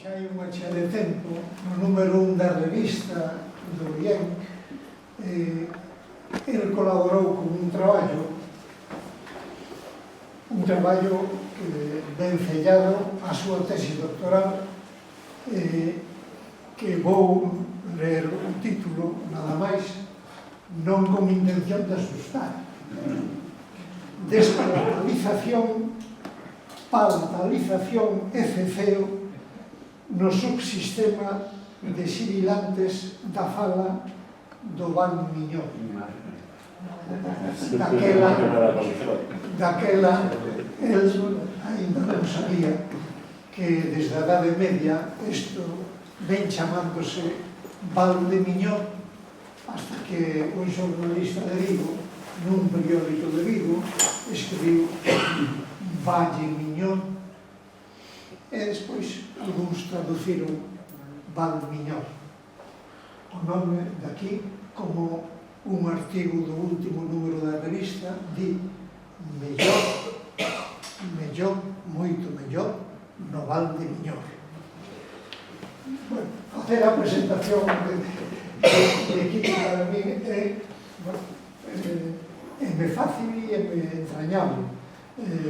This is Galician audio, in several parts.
xa hai unha chea de tempo, no número 1 da revista do IEN, el colaborou con un traballo que ben sellado a súa tesi doctoral, que vou ler o título, nada máis, non con intención de asustar. Despalatalización, palatalización e ceceo no subsistema de sibilantes da fala do Val Miñón. Daquela, el ainda non sabía que desde a Edade Media isto ven chamándose Val de Miñón, hasta que un xornalista de Vigo, nun periódico de Vigo, escribiu Valle Miñón, e despois algúns traduciron Val Miñón. O nome daqui, como un artigo do último número da revista, di mellor, moito mellor, no Val de Miñón. Bueno, facer a presentación de aquí para mí é me fácil e me entrañable,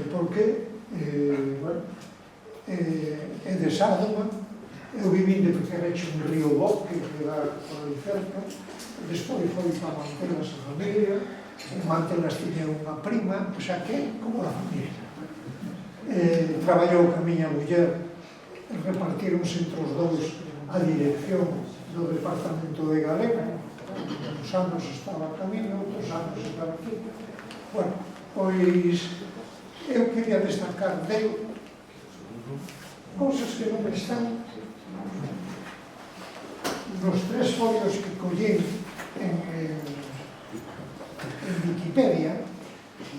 porque é de Sádoma. Eu vivín de Pequerecho un río Bo, que queda por aí cerca, despois foi para Mantelas a familia, en Mantelas tiña unha prima, o sea que, como a familia. Traballou ca miña muller, repartironse entre os dous a dirección do Departamento de Galega, uns anos estaba a camino, outros anos estaba aquí. Bueno, pois, eu quería destacar de cousas que non están nos 3 folios que collín en Wikipedia,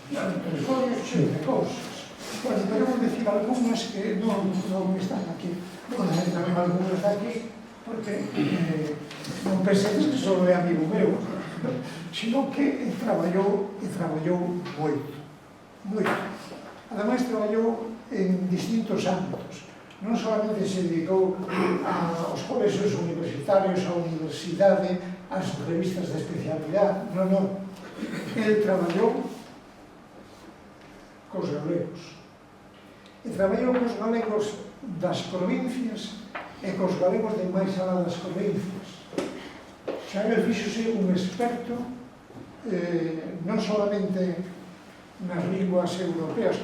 son 3 folios cheos de cousas. Bueno, pero vou dicir algunhas que non están aquí. Vou dicir tamén algunhas daqui, porque non pensedes que só é amigo meu, sino que traballou moito, moito. Ademais, traballou en distintos ámbitos. Non solamente se dedicou aos colexios universitarios, á universidade, ás revistas de especialidade, non. El traballou cos galegos. E traballou cos galegos das provincias e cos galegos de máis alá das provincias. Xa ele fíxose un experto non solamente nas linguas europeas.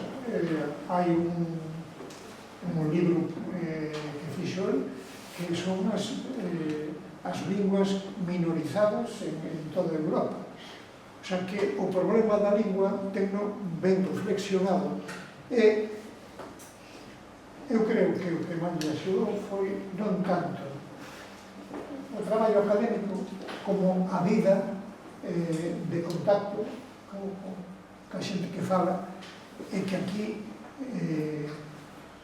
Hai un libro que fixo el, que son as linguas minorizadas en toda Europa. O sea que o problema da lingua tenno ben reflexionado, e eu creo que o que máis me axudou foi non tanto o traballo académico como a vida de contacto ca xente que fala, e que aquí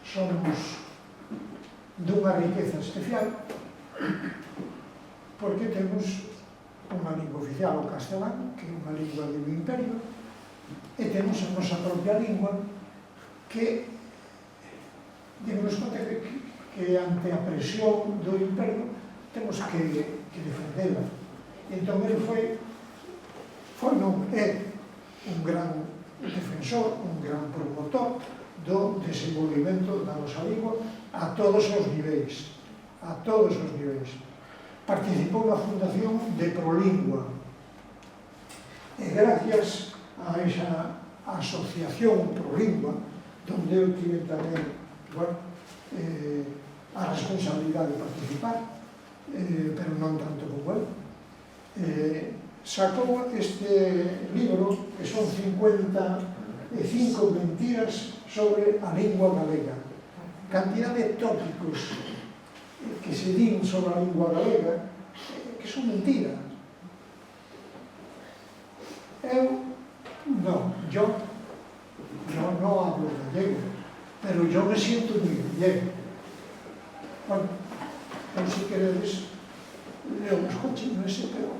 somos dunha riqueza especial, porque temos unha lingua oficial, o castelán, que é unha lingua do imperio, e temos a nosa propia lingua, que dimos conta que ante a presión do imperio temos que defendela. Entón, ele é un gran defensor, un gran promotor do desenvolvimento da nosa lingua a todos os niveis. Participou na fundación de Prolingua, e gracias a esa asociación Prolingua, donde eu tive tamén a responsabilidade de participar, pero non tanto como el, sacou este libro, que son 55 mentiras sobre a lingua galega. Cantidad de tópicos que se din sobre a lingua galega que son mentiras. Eu non hablo gallego, pero yo me siento muy gallego. Bueno, non se queredes leo os coches, non sei, pero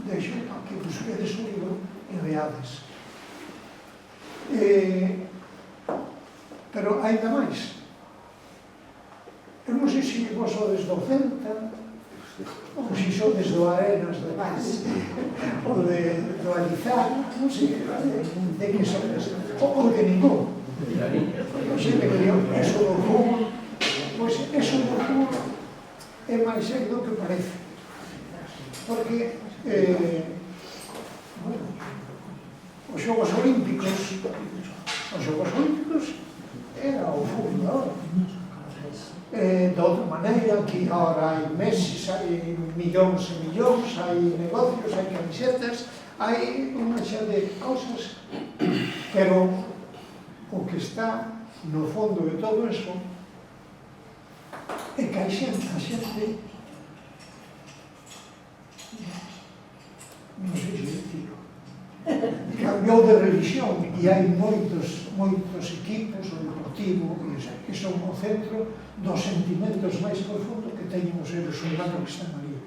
deixo para que busquedes o libro e veades. Pero ainda máis, eu non sei se vos sodes do Celta, ou se sodes do Arenas de Vaz, ou do Alizar, non sei de que sodes, ou de ningún. Sempre que digo, eso do fútbol, pois eso do fútbol é máis serio do que parece. Porque, bueno, os Xogos Olímpicos era o fútbol. De outra maneira, que agora hai meses, hai millóns e millóns, hai negocios, hai camisetas, hai unha xa de cosas, pero o que está no fondo de todo eso é que a xente non sei se dicilo, cambiou de religión e hai moitos equipos, o deportivo, que son o centro dos sentimentos máis profundos que teñen os seres humanos que están ali.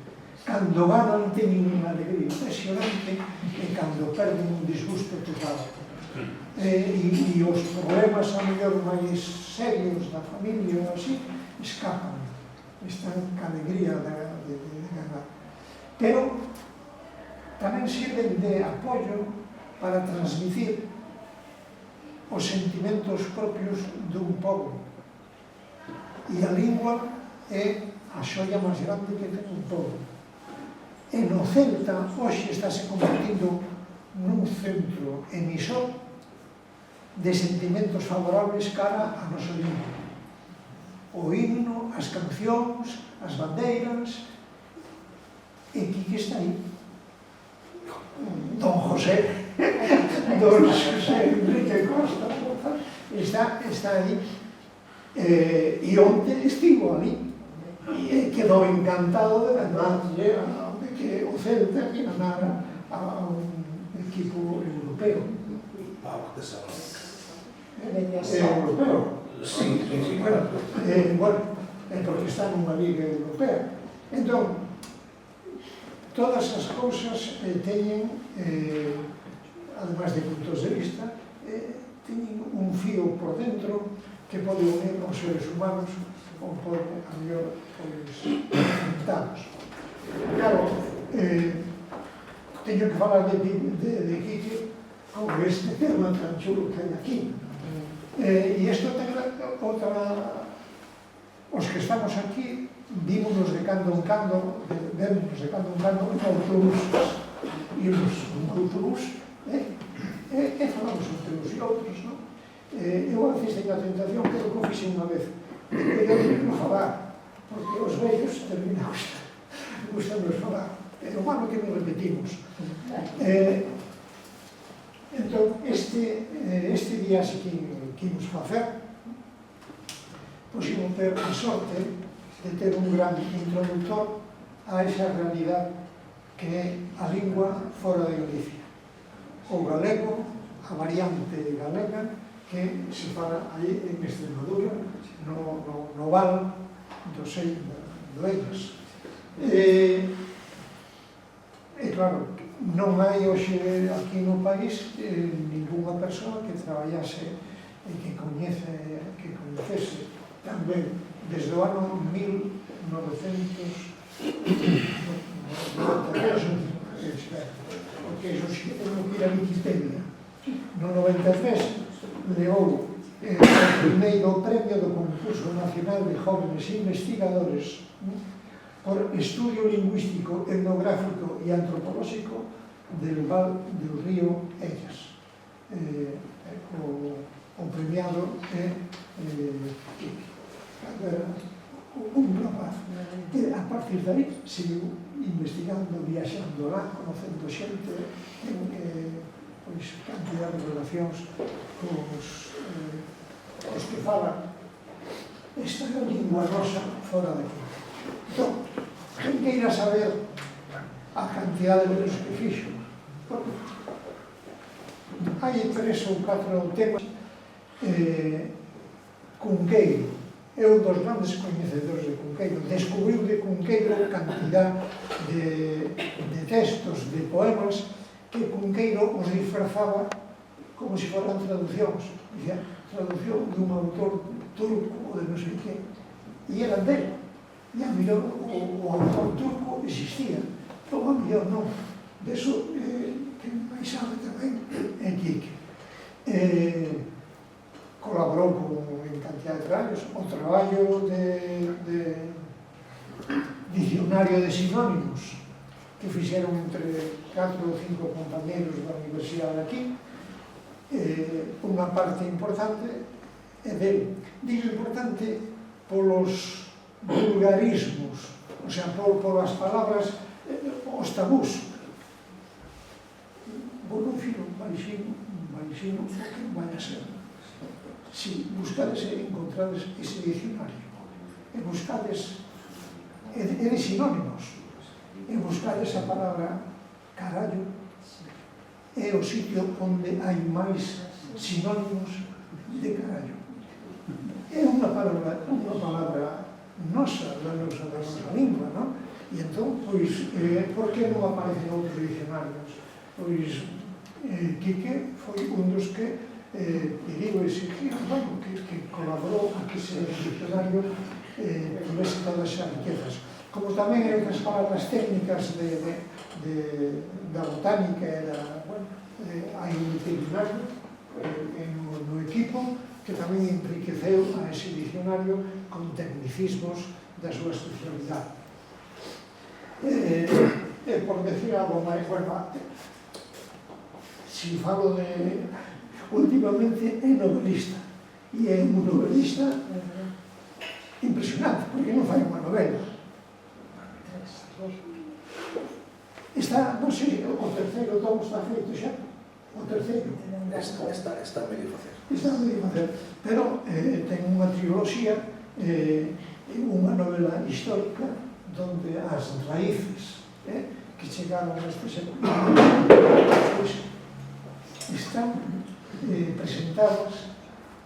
Cando ganan teñen unha alegría impresionante e cando perden un disgusto total. E os problemas a mellor máis serios da familia ou así escapan, están ca alegría de ganar. Pero tamén sirven de apoio para transmitir os sentimentos propios dun pobo. E a lingua é a xoia máis grande que ten un pobo. E no Celta, hoxe estáse convertindo nun centro emisor de sentimentos favorables cara a nosa lingua. O himno, as cancións, as bandeiras, e que está aí? Don José Enrique Costa, está aí. E onte estivo ali. E quedou encantado de ganarlle de que o Celta ganara a un equipo europeo. Europeo? Sí, bueno, porque está nunha liga europea. Entón, todas as cousas teñen, además de puntos de vista, teñen un fío por dentro que pode unir aos seres humanos ou pode, a mellor, enfrentarnos. Claro, teño que falar de Quique con este tema tan chulo que hai aquí. E isto ten outra... Os que estamos aquí vímonos de cando en cando en autobuses. Imos un autobús e falamos entre uns e outros, non? Eu a veces teño a tentación, pero que o fixe unha vez, de non falar, porque os vellos terminan gustando falar, pero malo que non repetimos. Entón, este día que imos facer, pois imos ter a sorte de ter un gran introductor a esa realidade que é a lingua fora de Galicia. O galego, a variante galega, que se fala aí en Extremadura, no Val do Sei do Eiras. E claro, non hai hoxe aquí no país ninguna persoa que traballase e que coñecese tamén desde o ano 1993, porque iso sí que tengo que ir a Wikipedia. No 93 leou o primeiro premio do Concurso Nacional de Jóvenes Investigadores por Estudio Lingüístico, Etnográfico e Antropolóxico del Val del Río Ellas. O premiado é un rapaz que a partir de aí seguiu investigando, viaxando lá, conocendo xente, ten cantidad de relacións cos que falan esta lingua nosa fora de aquí. Entón, quen queira saber a cantidad de libros que fixo, hai 3 ou 4 temas. Cunqueiro é un dos grandes coñecedores de Cunqueiro, descubriu de Cunqueiro cantidad de textos, de poemas que Cunqueiro os disfrazaba como se foran traduccións. Dicía, traducción dun autor turco ou de non sei que, e eran dele. E a mellor o autor turco existía, pero a mellor non. Deso, que máis sabe tamén é Quique. Colaborou en cantidad de traballos. O traballo de dicionario de sinónimos que fixeron entre 4 ou 5 compañeros da universidade aquí, unha parte importante é dele. Digo importante polos vulgarismos, o sea, polas palabras, os tabús. Vou non filo baixino, o que vai a ser. Si buscades e encontrades ese diccionario, e buscades, é de sinónimos, e buscades a palabra carallo, é o sitio onde hai máis sinónimos de carallo. É unha palabra nosa, da nosa lingua, non? E entón, pois, por que non aparecen outros diccionarios? Pois, Quique foi un dos que pediu e exigiu, que colaborou a que ese diccionario tivese todas as riquezas. Como tamén hai outras palabras técnicas da botánica e hai un veterinario no equipo que tamén enriqueceu a ese diccionario con tecnicismos da súa especialidade. Por decir algo máis, si falo de... Últimamente é novelista, e é un novelista impresionante, porque non fai unha novela. Está, non sei, o terceiro tomo está feito xa, o terceiro. Está medio facer. Está medio facer, pero ten unha triloxía, unha novela histórica, donde as raíces que chegaron a este século están presentadas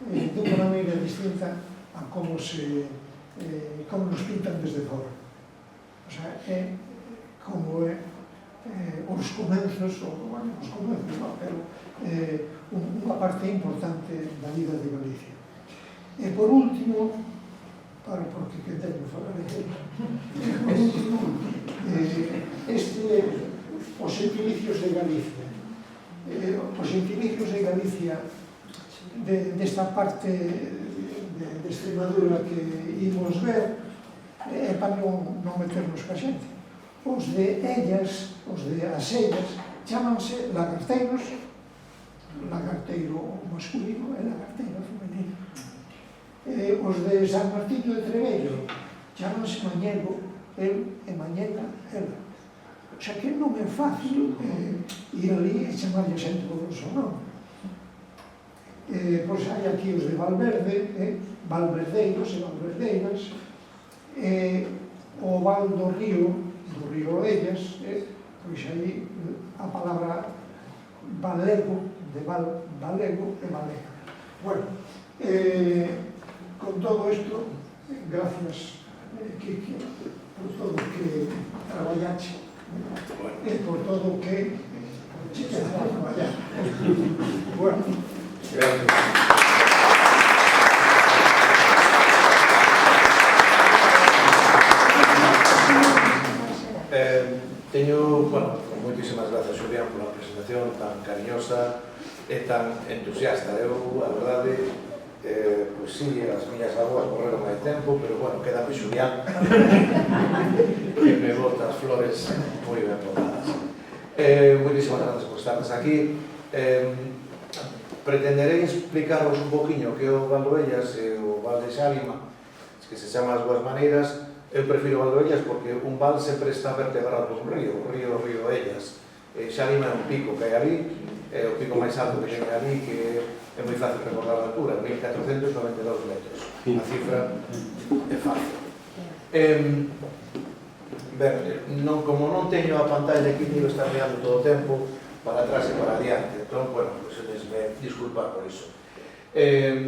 dunha maneira distinta a como nos pintan desde fora. O sea, é como os comenzos, pero unha parte importante da vida de Galicia. E por último, porque que teño que falar de por último, os gentilicios de Galicia. Os gentilicios de Galicia desta parte de Extremadura que imos ver é para non meternos ca xente. Os de ellas, os de as ellas, chámanse lagarteiros, lagarteiro masculino e lagarteiro femenino. Os de San Martiño de Trebello chámanse mañego, el e mañega, ela. O sea que non é fácil ir ali e chamarlle xente por o seu nome. Pois hai aquí os de Valverde, valverdeiros e valverdeiras, o val do río Ellas, pois aí a palabra valego, de valego e valega. Bueno, con todo isto, gracias, Quique, por todo o que traballache, e por todo o que chegas a traballar. Bueno, gracias. Teño, moitísimas grazas, Xulián, pola presentación tan cariñosa e tan entusiasta. Eu, a verdade, pois sí, as miñas abuas morreron hai tempo, pero, quedame Xulián, que me bota as flores moi ben botadas. Moitísimas grazas por estarnos aquí. Pretenderei explicaros un poquinho que é o Valdoellas e o Val de Xálima, que se chama as Boas Maneiras. Eu prefiro Valdoellas porque un val sempre está vertebrado por un río, o río Ellas. Xálima é un pico que hai ali, é o pico máis alto que ten ali, que é moi fácil recordar a altura, 1492 metros. A cifra é fácil. Como non teño a pantalla aquí, digo estar mirando todo o tempo para atrás e para adiante, entón, me disculpar por iso.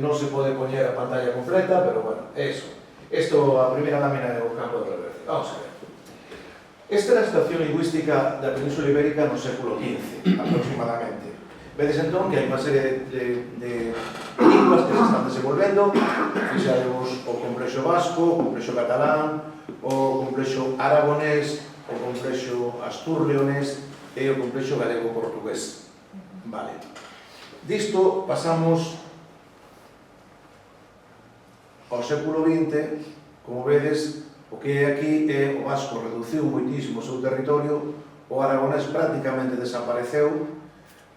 Non se pode poñer a pantalla completa, pero, é iso. Isto, a primeira lámina é o campo de Reverte. Vamos a ver. Esta era a situación lingüística da Península Ibérica no século XV, aproximadamente. Vedes entón que hai unha serie de linguas que se están desenvolvendo, fixadevos o complexo vasco, o complexo catalán, o complexo aragonés, o complexo asturleonés e o complexo galego-portugués. Vale. Disto pasamos ao século XX, como vedes, o que é aquí é o vasco reduciu moitísimo o seu territorio, o aragonés prácticamente desapareceu,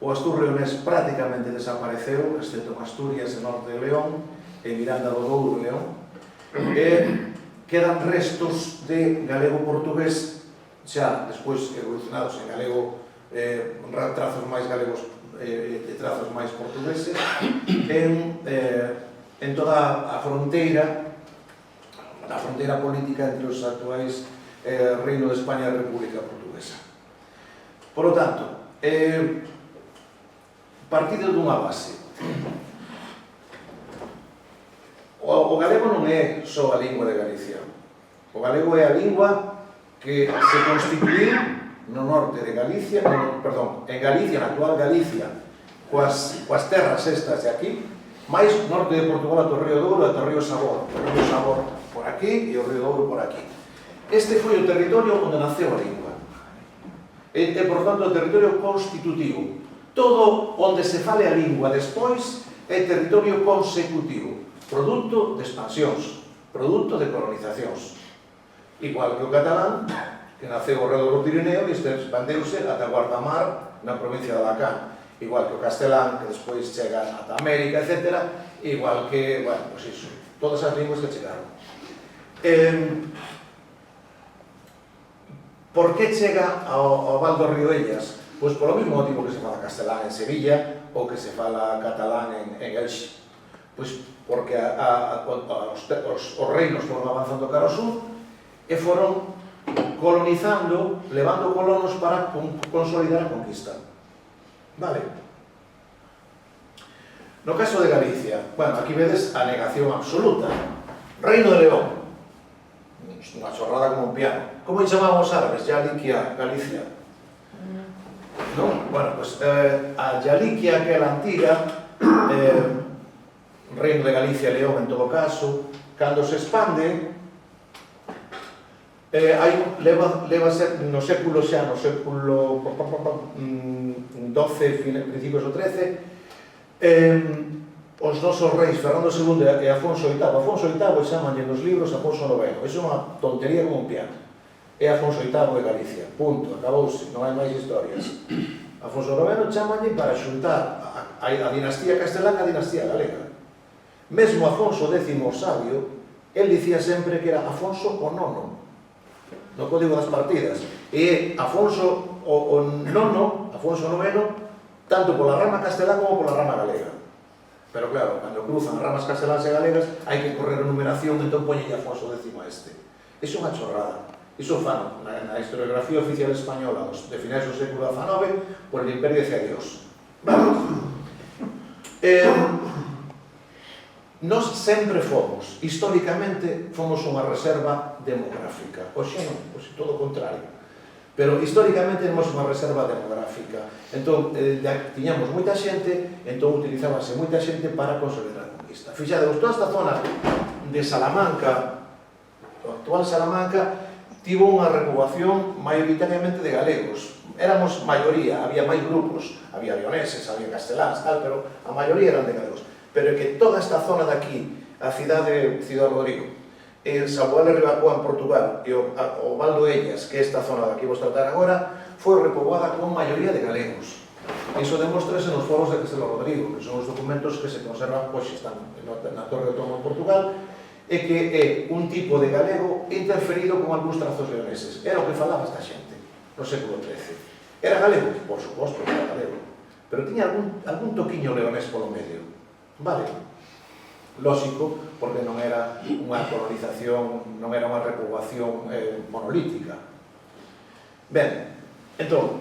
o asturleonés prácticamente desapareceu, excepto en Asturias e Norte de León, e Miranda do Douro e León, e quedan restos de galego-portugués, xa despois evolucionados en galego, trazos máis galegos e trazos máis portugueses, en toda a fronteira política entre os actuais Reino de España e República Portuguesa. Por lo tanto, partido dunha base. O galego non é só a lingua de Galicia. O galego é a lingua que se constituiu no norte de Galicia, en Galicia, na actual Galicia, coas terras estas de aquí, máis norte de Portugal ata o Río Douro e ata o Río Sabor. O Río Sabor por aquí e o Río Douro por aquí. Este foi o territorio onde naceu a lingua. E, por tanto, o territorio constitutivo. Todo onde se fale a lingua despois é territorio consecutivo, produto de expansións, produto de colonizacións. Igual que o catalán, que naceu ao redor do Pirineo e expandeuse ata Guardamar na provincia de Alacant. Igual que o castelán, que despois chega ata América, etc. Igual que, bueno, pois iso, todas as linguas que chegaron. Por que chega ao Val do Río Ellas? Pois polo mesmo motivo que se fala castelán en Sevilla ou que se fala catalán en Elxe. Pois porque os reinos foron avanzando cara ao sur e foron colonizando, levando colonos para consolidar a conquista. Vale. No caso de Galicia, bueno, aquí vedes a negación absoluta. Reino de León. Unha chorrada como un piano. Como chamaban os árabes? Yaliquia, Galicia. Non? Bueno, pues a Yaliquia, que é a antiga, Reino de Galicia e León en todo caso, cando se expande, leva a ser no século xa, no século XII, principios do XIII, os nosos reis Fernando II e Afonso VIII. Afonso VIII chamanlle nos libros Afonso IX. Iso é unha tontería como un piano. É Afonso VIII de Galicia. Punto. Acabouse. Non hai máis historias. Afonso IX chamanlle para xuntar a dinastía castelán a dinastía galega. Mesmo Afonso X o Sabio, el dicía sempre que era Afonso o Nono, no Código das Partidas. E Afonso o Nono, Afonso IX, tanto pola rama castelán como pola rama galega. Pero claro, cando cruzan ramas casteláns e galegas, hai que correr a numeración, entón poñelle Afonso X a este. Iso é unha chorrada. Iso fan na historiografía oficial española de finais do século XIX por el Imperio de Dios. Vale? Nós sempre fomos, históricamente, fomos unha reserva demográfica. Oxe non, pois todo o contrario. Pero históricamente temos unha reserva demográfica. Entón, tiñamos moita xente, entón utilizábase moita xente para consolidar a conquista. Fixadevos, toda esta zona de Salamanca, o actual Salamanca, tivo unha repoboación maioritariamente de galegos. Éramos maioría, había máis grupos, había leoneses, había casteláns, tal, pero a maioría eran de galegos. Pero é que toda esta zona de aquí, a cidade Rodrigo, en Saboal e Ribacoa en Portugal e o Val do Ellas, que é esta zona da que vos tratar agora, foi repoboada con maioría de galegos. Iso demostrase nos foros de Castelo Rodrigo, que son os documentos que se conservan, pois están na Torre do Tomo en Portugal, e que é un tipo de galego interferido con algúns trazos leoneses. Era o que falaba esta xente no século XIII. Era galego? Por suposto que era galego, pero tiña algún toquiño leonés polo medio. Vale? Lóxico, porque non era unha colonización, non era unha repoboación monolítica. Ben, entón,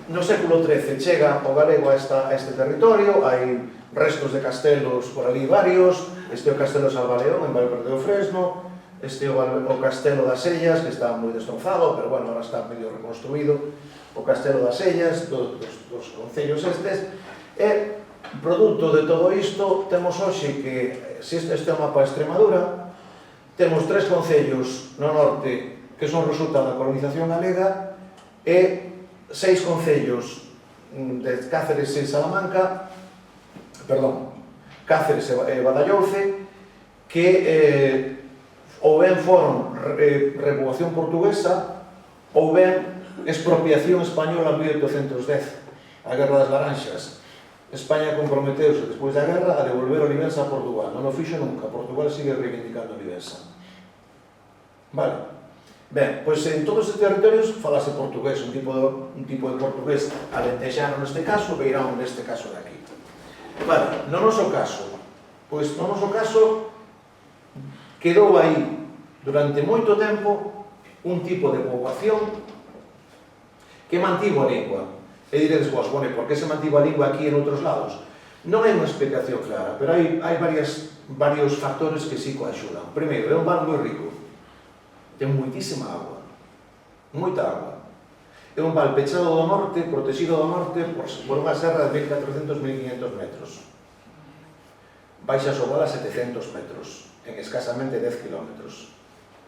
no século XIII chega o galego a este territorio, hai restos de castelos por ali varios, este é o castelo de Salvaleón, en Valverde do Fresno, este é o castelo das Ellas, que está moi destrozado, pero bueno, ahora está medio reconstruído. o Castelo das Sellas, dos concellos estes, e produto de todo isto temos hoxe que, se este é o mapa de Extremadura, temos 3 concellos no norte que son resultado da colonización galega e 6 concellos de Cáceres e Salamanca, perdón, Cáceres e Badajoz, que ou ben foron repoboación portuguesa ou ben expropiación española en 1810, a Guerra das Laranxas. España comprometeuse despois da guerra a devolver Olivenza a Portugal. Non o fixo nunca, Portugal sigue reivindicando Olivenza. Vale. Ben, pois en todos estes territorios falase portugués, un tipo de portugués alentexano neste caso, beirán neste caso de aquí. Vale, no noso caso, pois no noso caso quedou aí durante moito tempo un tipo de poboación que mantivo a lingua. E diredes vos, bueno, por que se mantivo a lingua aquí en outros lados? Non hai unha explicación clara, pero hai varios factores que sí coaxudan. Primeiro, é un val moi rico, ten moitísima agua, moita agua. É un val pechado do norte, protegido do norte por unha serra de 1400-1500 metros. Baixa sobre a 700 metros, en escasamente 10 kilómetros.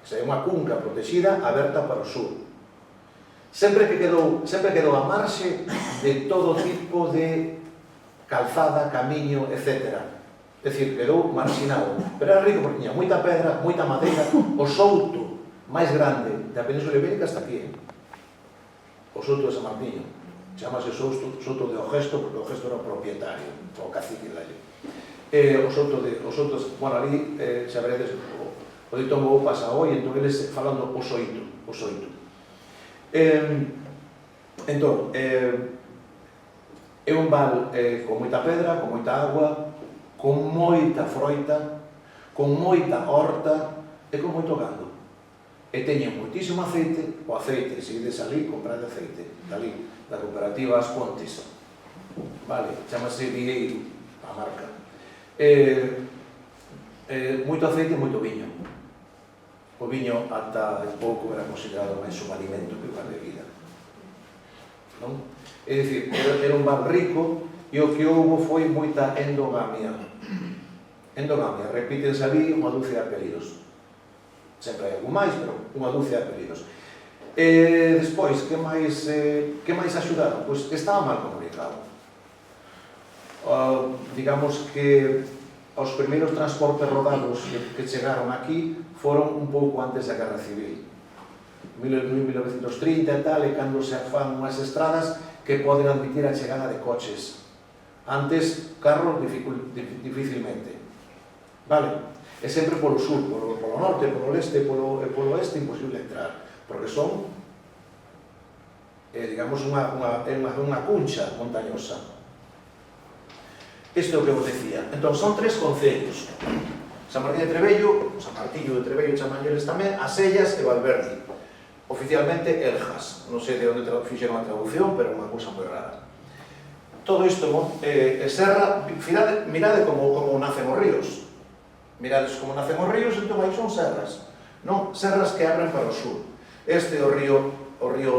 O sea, é unha cunca protegida aberta para o sur. Sempre quedou a marxe de todo tipo de calzada, camiño, etc. É dicir, quedou marxinado. Pero era rico porque tiña moita pedra, moita madeira. O souto máis grande da Península Ibérica está aquí. O souto de San Martiño. Chamase souto de Ogesto, porque Ogesto era o propietario, o cacique dalle. O souto, bueno, ali, xa veredes, o dito mo pasa hoy, entón eles falando o soito. Entón, é un val con moita pedra, con moita agua, con moita froita, con moita horta e con moito gando. E teñen moitísimo aceite, o aceite, se ides ali, comprade aceite, dali, da cooperativa As Pontes. Vale, chamase Vieiro, a marca. Moito aceite e moito viño. O viño ata pouco era considerado máis un alimento que unha bebida. Non? É dicir, era un val rico e o que houve foi moita endogamia. Endogamia, repítense ali unha dúcia de apelidos. Sempre hai algún máis, pero unha dúcia de apelidos. Despois, que máis axudaron? Pois estaba mal comunicado. Digamos que os primeiros transportes rodados que chegaron aquí foron un pouco antes da Guerra Civil. 1930 e tal, e cando se fan unhas estradas que poden admitir a chegada de coches. Antes, carros dificilmente. Vale? E sempre polo sur, polo norte, polo leste, polo oeste, imposible entrar, porque son, digamos, unha cuncha montañosa. Isto é o que vos decía. Entón, son 3 concellos. San Martín de Trebello, San Martiño de Trebello, chamanlles tamén, As Sellas e Valverde. Oficialmente, Eljas. Non sei de onde fixeron a traducción, pero é unha cousa moi rara. Todo isto, serra, mirade como nacen os ríos. Mirades como nacen os ríos, entón aí son serras. Non? Serras que abren para o sur. Este é o río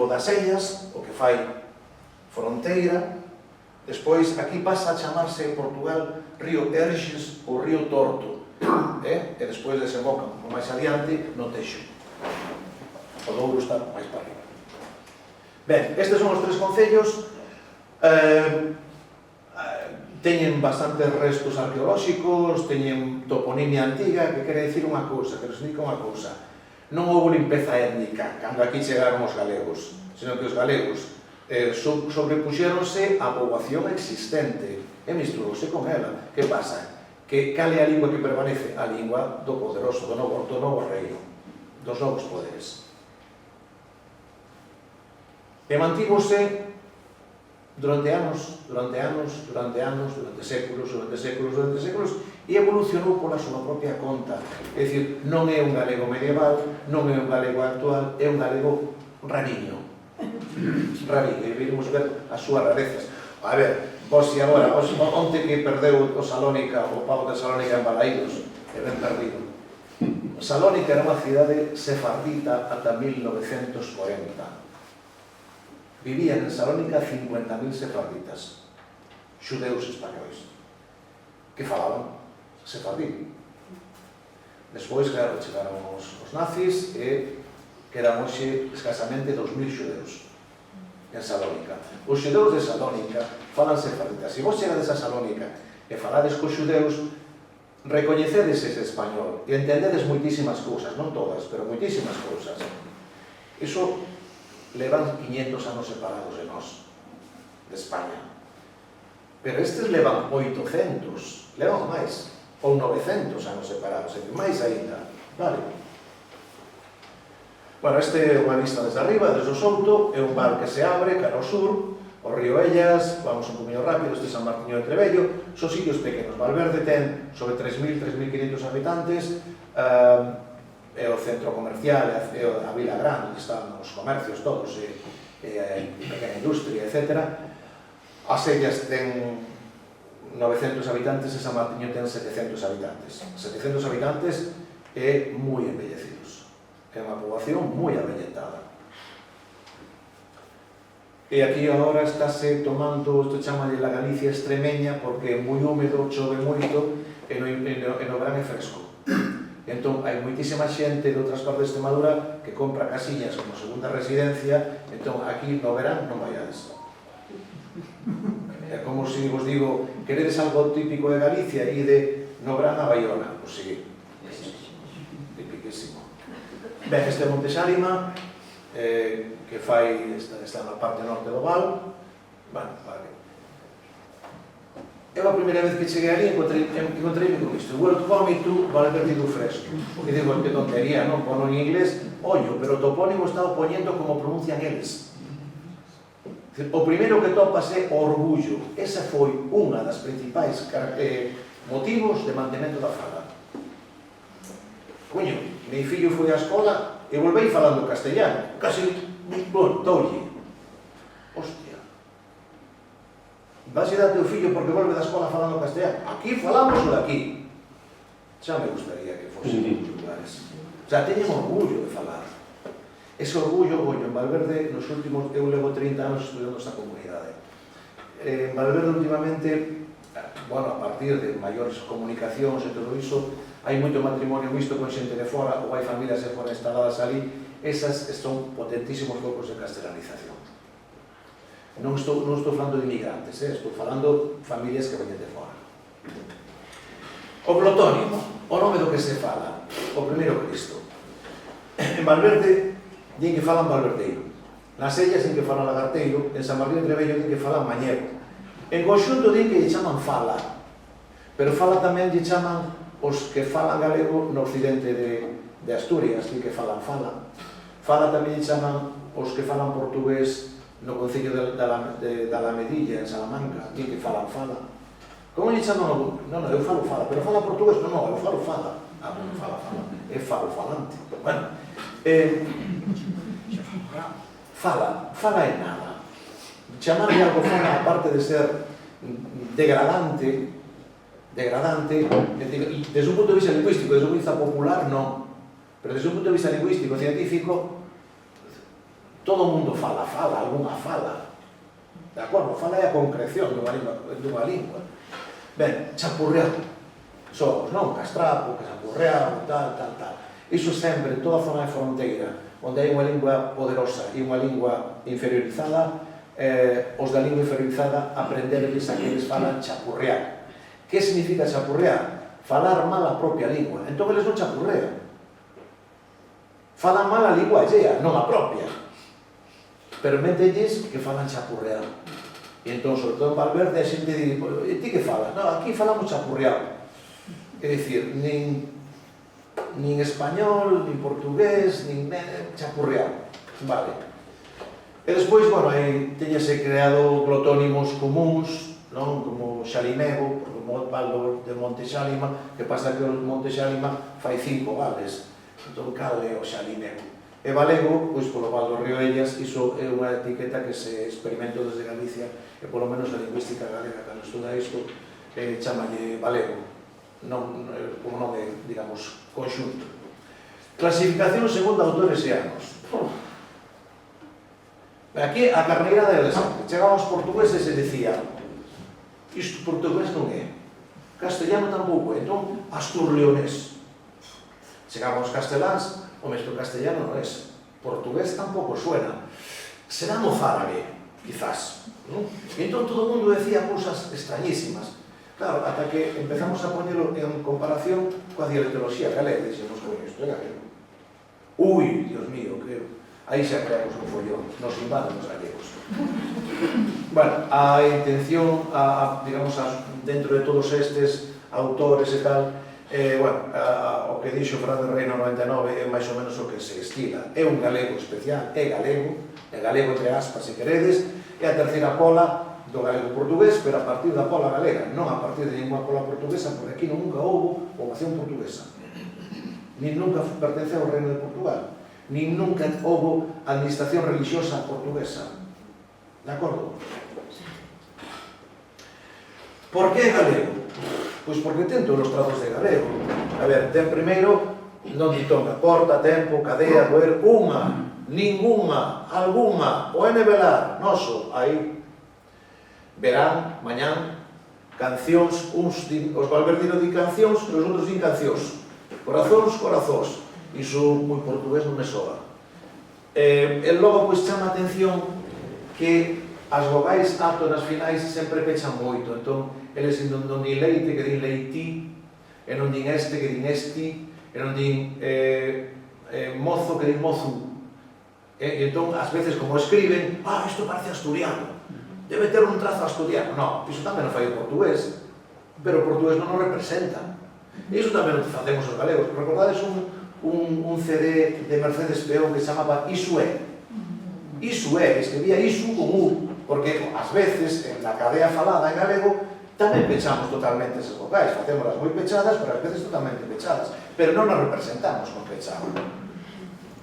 das Sellas, o que fai fronteira. Despois, aquí pasa a chamarse en Portugal río Erxes ou río Torto, e despois desemboca máis adiante no Texo. O Douro está máis para arriba. Ben, estes son os 3 concellos, teñen bastantes restos arqueolóxicos, teñen toponimia antiga, que quere dicir unha cousa, que nos indica unha cousa. Non houve limpeza étnica cando aquí chegaron os galegos, senón que os galegos sobrepuxéronse a poboación existente e misturouse con ela. Que pasa? Que cal é a lingua que permanece? A lingua do poderoso, do novo reino, dos novos poderes. E mantívose durante séculos, e evolucionou pola súa propia conta. É dicir, non é un galego medieval, non é un galego actual, é un galego rariño. E viremos ver as súas rarezas. A ver, vos se agora, onte que perdeu o Salónica, o pavo de Salónica en Balaídos, é ben perdido. Salónica era unha cidade sefardita ata 1940. vivían en Salónica 50.000 sefarditas, xudeus españois, que falaban sefardí. Despois, claro, chegaron os nazis e quedan hoxe escasamente 2.000 xudeus en Salónica. Os xudeus de Salónica falan sefardita. Se vos chegades a Salónica e falades cos xudeus, recoñecedes ese español e entendedes moitísimas cousas, non todas, pero moitísimas cousas. Iso levan 500 anos separados de nós, de España. Pero estes levan 800, levan máis, ou 900 anos separados, e máis aínda, vale? Bueno, este é unha vista desde arriba, desde o Souto, é un val que se abre cara ao sur, o río Ellas, vamos un poquinho rápido, este San Martiño de Trebello, son sitios pequenos. Valverde ten sobre 3.000, 3.500 habitantes, é o centro comercial, é a Vila Grande, están os comercios todos, pequena industria, etc. As Ellas ten 900 habitantes e San Martiño ten 700 habitantes. 700 habitantes e moi embellecidos. É unha poboación moi abelletada. E aquí agora estáse tomando, isto chama de la Galicia extremeña, porque é moi húmedo, chove moito, e no verán é fresco. Entón, hai moitísima xente de outras partes de Extremadura que compra casillas como segunda residencia, entón, aquí no verán non vaiades. É como se vos digo, queredes algo típico de Galicia e de no verán a Baiona, pois sí, tipiquísimo. Ben, este é Monte Xálima, que fai, está na parte norte do val. Bueno, vale. Eu a primeira vez que cheguei ali encontrei-me con isto. World Vómito, vale perdido fresco. E digo, que tontería, non? Pono en inglés, ollo, pero o topónimo está poñendo como pronuncian eles. O primeiro que topas é o orgullo. Esa foi unha das principais motivos de mantemento da fala. Coño, mi fillo foi á escola e volvei falando castellano. Casi, toulle. Hostia. Vas ir a teu fillo porque volve da escola falando castellano. Aquí falamos o de aquí. Xa me gustaría que fose en outros lugares. Xa teñen orgullo de falar. Ese orgullo, en Valverde, nos últimos, eu levo 30 anos estudando esta comunidade. En Valverde, últimamente, bueno, a partir de maiores comunicacións e todo iso, hai moito matrimonio visto con xente de fora, ou hai familias de fora instaladas ali, esas son potentísimos focos de castelanización. Non estou falando de inmigrantes, estou falando de familias que veñen de fora. O glotónimo, o nome do que se fala, o primeiro Cristo. En Valverde, din que falan valverdeiro. Nas Ellas din que falan lagarteiro, en San Martín de Trebello din que falan mañego. En conxunto din que lle chaman fala, pero fala tamén lle chaman os que falan galego no occidente de Asturias, din que falan fala. Fala tamén lle chaman os que falan portugués no concello de Alamedilla, en Salamanca, din que falan fala. Como lle chaman? Non, eu falo fala, pero fala portugués? Non, eu falo fala. Ah, non fala fala, é falo falante. Bueno, fala é nada. Chamarle algo fala, aparte de ser degradante, desde un punto de vista lingüístico, desde un punto de vista popular, non. Pero desde un punto de vista lingüístico, científico, todo o mundo fala, alguna fala. De acordo? Fala é a concreción dunha lingua. Ben, chapurrear. Somos, non? Castrapo, chapurrear, tal. Iso sempre, en toda a zona de fronteira, onde hai unha lingua poderosa e unha lingua inferiorizada, os da lingua inferiorizada aprenderles a que eles falan chapurrear. Que significa chapurrear? Falar mal a propia lingua. Entón, eles non chapurrean. Falan mal a lingua allea, non a propia. Permételles que falan chapurrear. E entón, sobre todo en Valverde, a xente di, e ti que falas? Non, aquí falamos chapurreado. É dicir, nin español, nin portugués, nin chapurreado. Vale. E despois, bueno, teñase creado glotónimos comuns, non? Como Xalimego, porque o val de Monte Xálima, que pasa que o Monte Xálima fai 5 vales. Entón, cal é o Xalimego? E valego, pois polo val do río Ellas, iso é unha etiqueta que se experimentou desde Galicia, e polo menos a lingüística galega, cando estuda isto, chamalle valego, como nome, digamos, conxunto. Clasificación según autores e anos. Aquí a carneira de Alexandre. Chegaban os portugueses e decían isto portugués non é, castellano tampouco é, entón astur-leonés. Chegaban os casteláns, o isto castellano non é, portugués tampouco suena, será mozárabe, quizás, non? E entón todo o mundo decía cousas extrañísimas. Claro, ata que empezamos a poñelo en comparación coa dialectoloxía galega, dixemos, coño, isto é galego. Ui, Dios mío, que aí xa creamos un follón, nos invaden os galegos. Bueno, a intención, digamos, dentro de todos estes autores e tal, bueno, o que dixo Fran del Reino 99 é máis ou menos o que se estila. É un galego especial, é galego entre aspas, se queredes, é a terceira pola do galego portugués, pero a partir da pola galega, non a partir de ninguna pola portuguesa, porque aquí nunca houve poboación portuguesa. Nin nunca pertenceu ao Reino de Portugal, nin nunca houve administración religiosa portuguesa. De acordo? Por que galego? Pois porque ten todos os trazos de galego. A ver, ten primeiro, non ditonga, porta, tempo, cadea, poder, unha, ninguna, alguna, o velar, noso, aí, verán, mañán, cancións, uns os Valverdino di cancións e os outros din cancións. Corazóns, corazóns. Iso moi portugués non me soa. E logo, pois, chama a atención que as vogais átonas finais sempre pechan moito. Entón, eles non din leite, que din leití, e non din este, que din esti, e non din mozo, que din mozu. E entón, ás veces, como escriben, isto parece asturiano, debe ter un trazo asturiano. Non, iso tamén non fai o portugués, pero o portugués non o representa. E iso tamén o facemos os galegos. Recordades un CD de Mercedes Peón que se chamaba Iso é. Iso é, escribía iso con U, porque ás veces, en la cadea falada en galego, tamén pechamos totalmente esas vocais, facémolas moi pechadas, pero ás veces totalmente pechadas, pero non as representamos con pechado.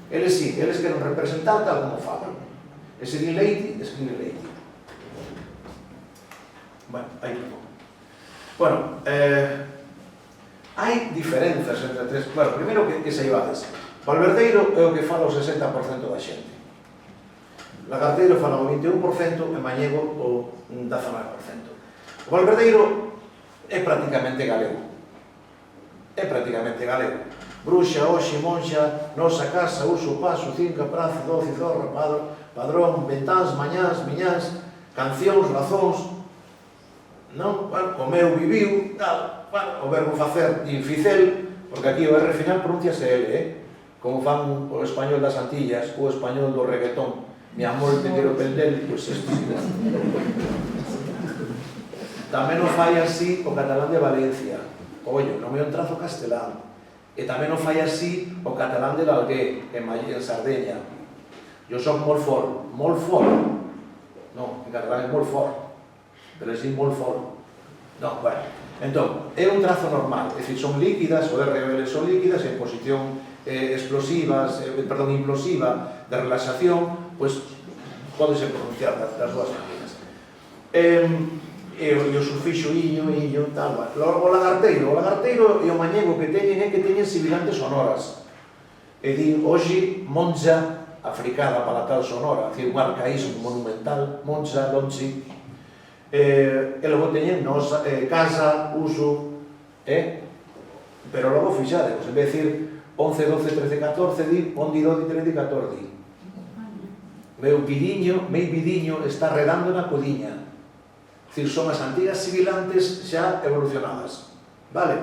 Eles sí, eles queren representar tal como falan. E se di leite, escribe leite. Bueno, aí non. Bueno, hai diferenzas entre tres. Bueno, primeiro que saibades, Valverdeiro é o que fala o 60% da xente. Lagarteiro fala o 21% e Mañego o 19%. O Valverdeiro é prácticamente galego. É prácticamente galego. Bruxa, hoxe, monxa, nosa casa, uso, paso, cinca, praza, doce, zorra, padrón, ventáns, mañás, miñás, cancións, razóns, non? Bueno, o meu viviu, tal, bueno, o verbo facer, inficel, porque aquí o R final pronunciase L, como fan o español das Antillas, o español do reggaetón. Mi amor, te quero perder, pois isto sí. Tamén o fai así o catalán de Valencia. Ollo, non é un trazo castelán. E tamén o fai así o catalán de l'Alguer, en Sardeña. Eu son molt fort. Non, en catalán é molt fort. Pero é sin molt fort. Non, bueno. Entón, é un trazo normal. É dicir, son líquidas, o R e o L son líquidas, en posición implosiva, de relaxación, pois, podese pronunciar das dúas maneiras. E o sufixo iño, tal, o lagarteiro e o mañego que teñen é que teñen sibilantes sonoras. E din, hoxe, monja, africada palatal sonora, é un arcaísmo monumental, monja, lonchi, e logo teñen casa, uso, pero logo fixade, en vez de decir 11, 12, 13, 14, di 11, 12, 13, 14, di meu vidiño está redando na codiña. É dicir, son as antigas sibilantes xa evolucionadas. Vale?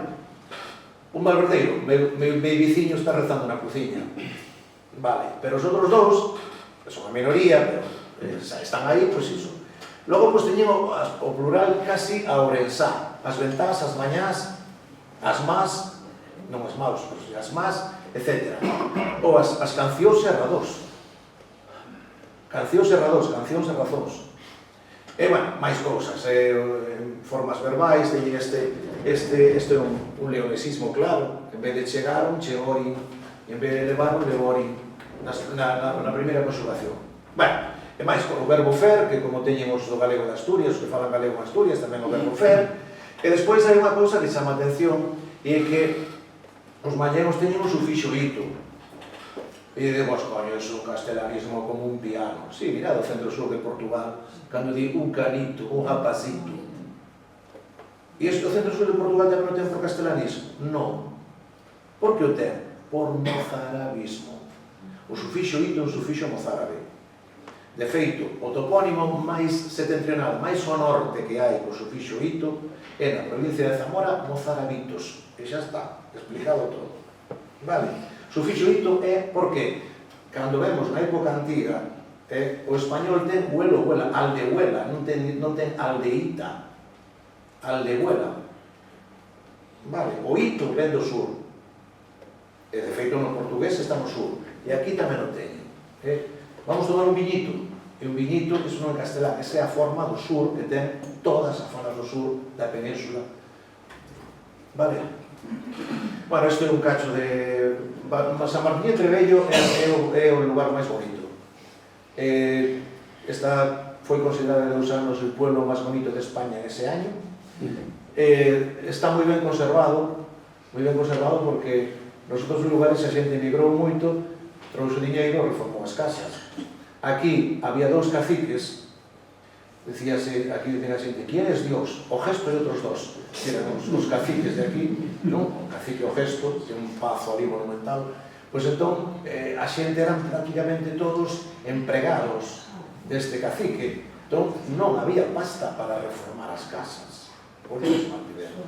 Un valverdeiro, meu viciño está rezando na cociña. Vale, pero os outros dous, que son a minoría, pero xa están aí, pois iso. Logo, pois, teñen o plural casi a orensá. As ventás, as mañás, as más, non as maus, as más, etc. Ou as cancións e radós. Cancións e razóns. E, bueno, máis cousas, formas verbais, teñen este é un leonesismo claro, en vez de chegaron, chegori, en vez de levaron, levori, na primeira conjugación. Bueno, e máis con o verbo fer, que como teñen os do galego de Asturias, os que falan galego en Asturias, tamén o verbo fer, e despois hai unha cousa que chama atención, e é que os mañegos teñen o sufixo ito. E demos, coño, é un castelanismo como un piano. Sí, mira, do centro-sur de Portugal, cando di un canito, un rapacito. E o centro-sur de Portugal tamén non ten por castelanismo? Non. Por que o ten? Por mozarabismo. O sufixo ito é un sufixo mozárabe. De feito, o topónimo máis setentrional, máis ao norte que hai co sufixo ito, é na provincia de Zamora, Mozarabitos. E xa está, explicado todo. Vale? Sufixo ito é porque, cando vemos na época antiga, o español ten huelo, huela, aldehuela, non ten aldeíta. Aldehuela. Vale? O ito ven do sur. E, de feito, no portugués está no sur. E aquí tamén o teñen. Vamos tomar un viñito. E un viñito, iso non é castelán, esa é a forma do sur que ten todas as zonas do sur da península. Vale? Bueno, isto é un cacho de... San Martín de Trebello é o lugar máis bonito. Esta foi considerada de 2 anos o pueblo máis bonito de España en ese año. Está moi ben conservado porque nos outros lugares a xente emigrou moito, trouxe diñeiro e reformou as casas. Aquí había 2 caciques, decíase, aquí dicen a xente, ¿quién es Dios? O Gesto e outros 2. Eran os caciques de aquí, non? O cacique o Gesto, ten un pazo ali monumental. Pois entón, a xente eran prácticamente todos empregados deste cacique. Entón, non había pasta para reformar as casas. Por iso mantiveron.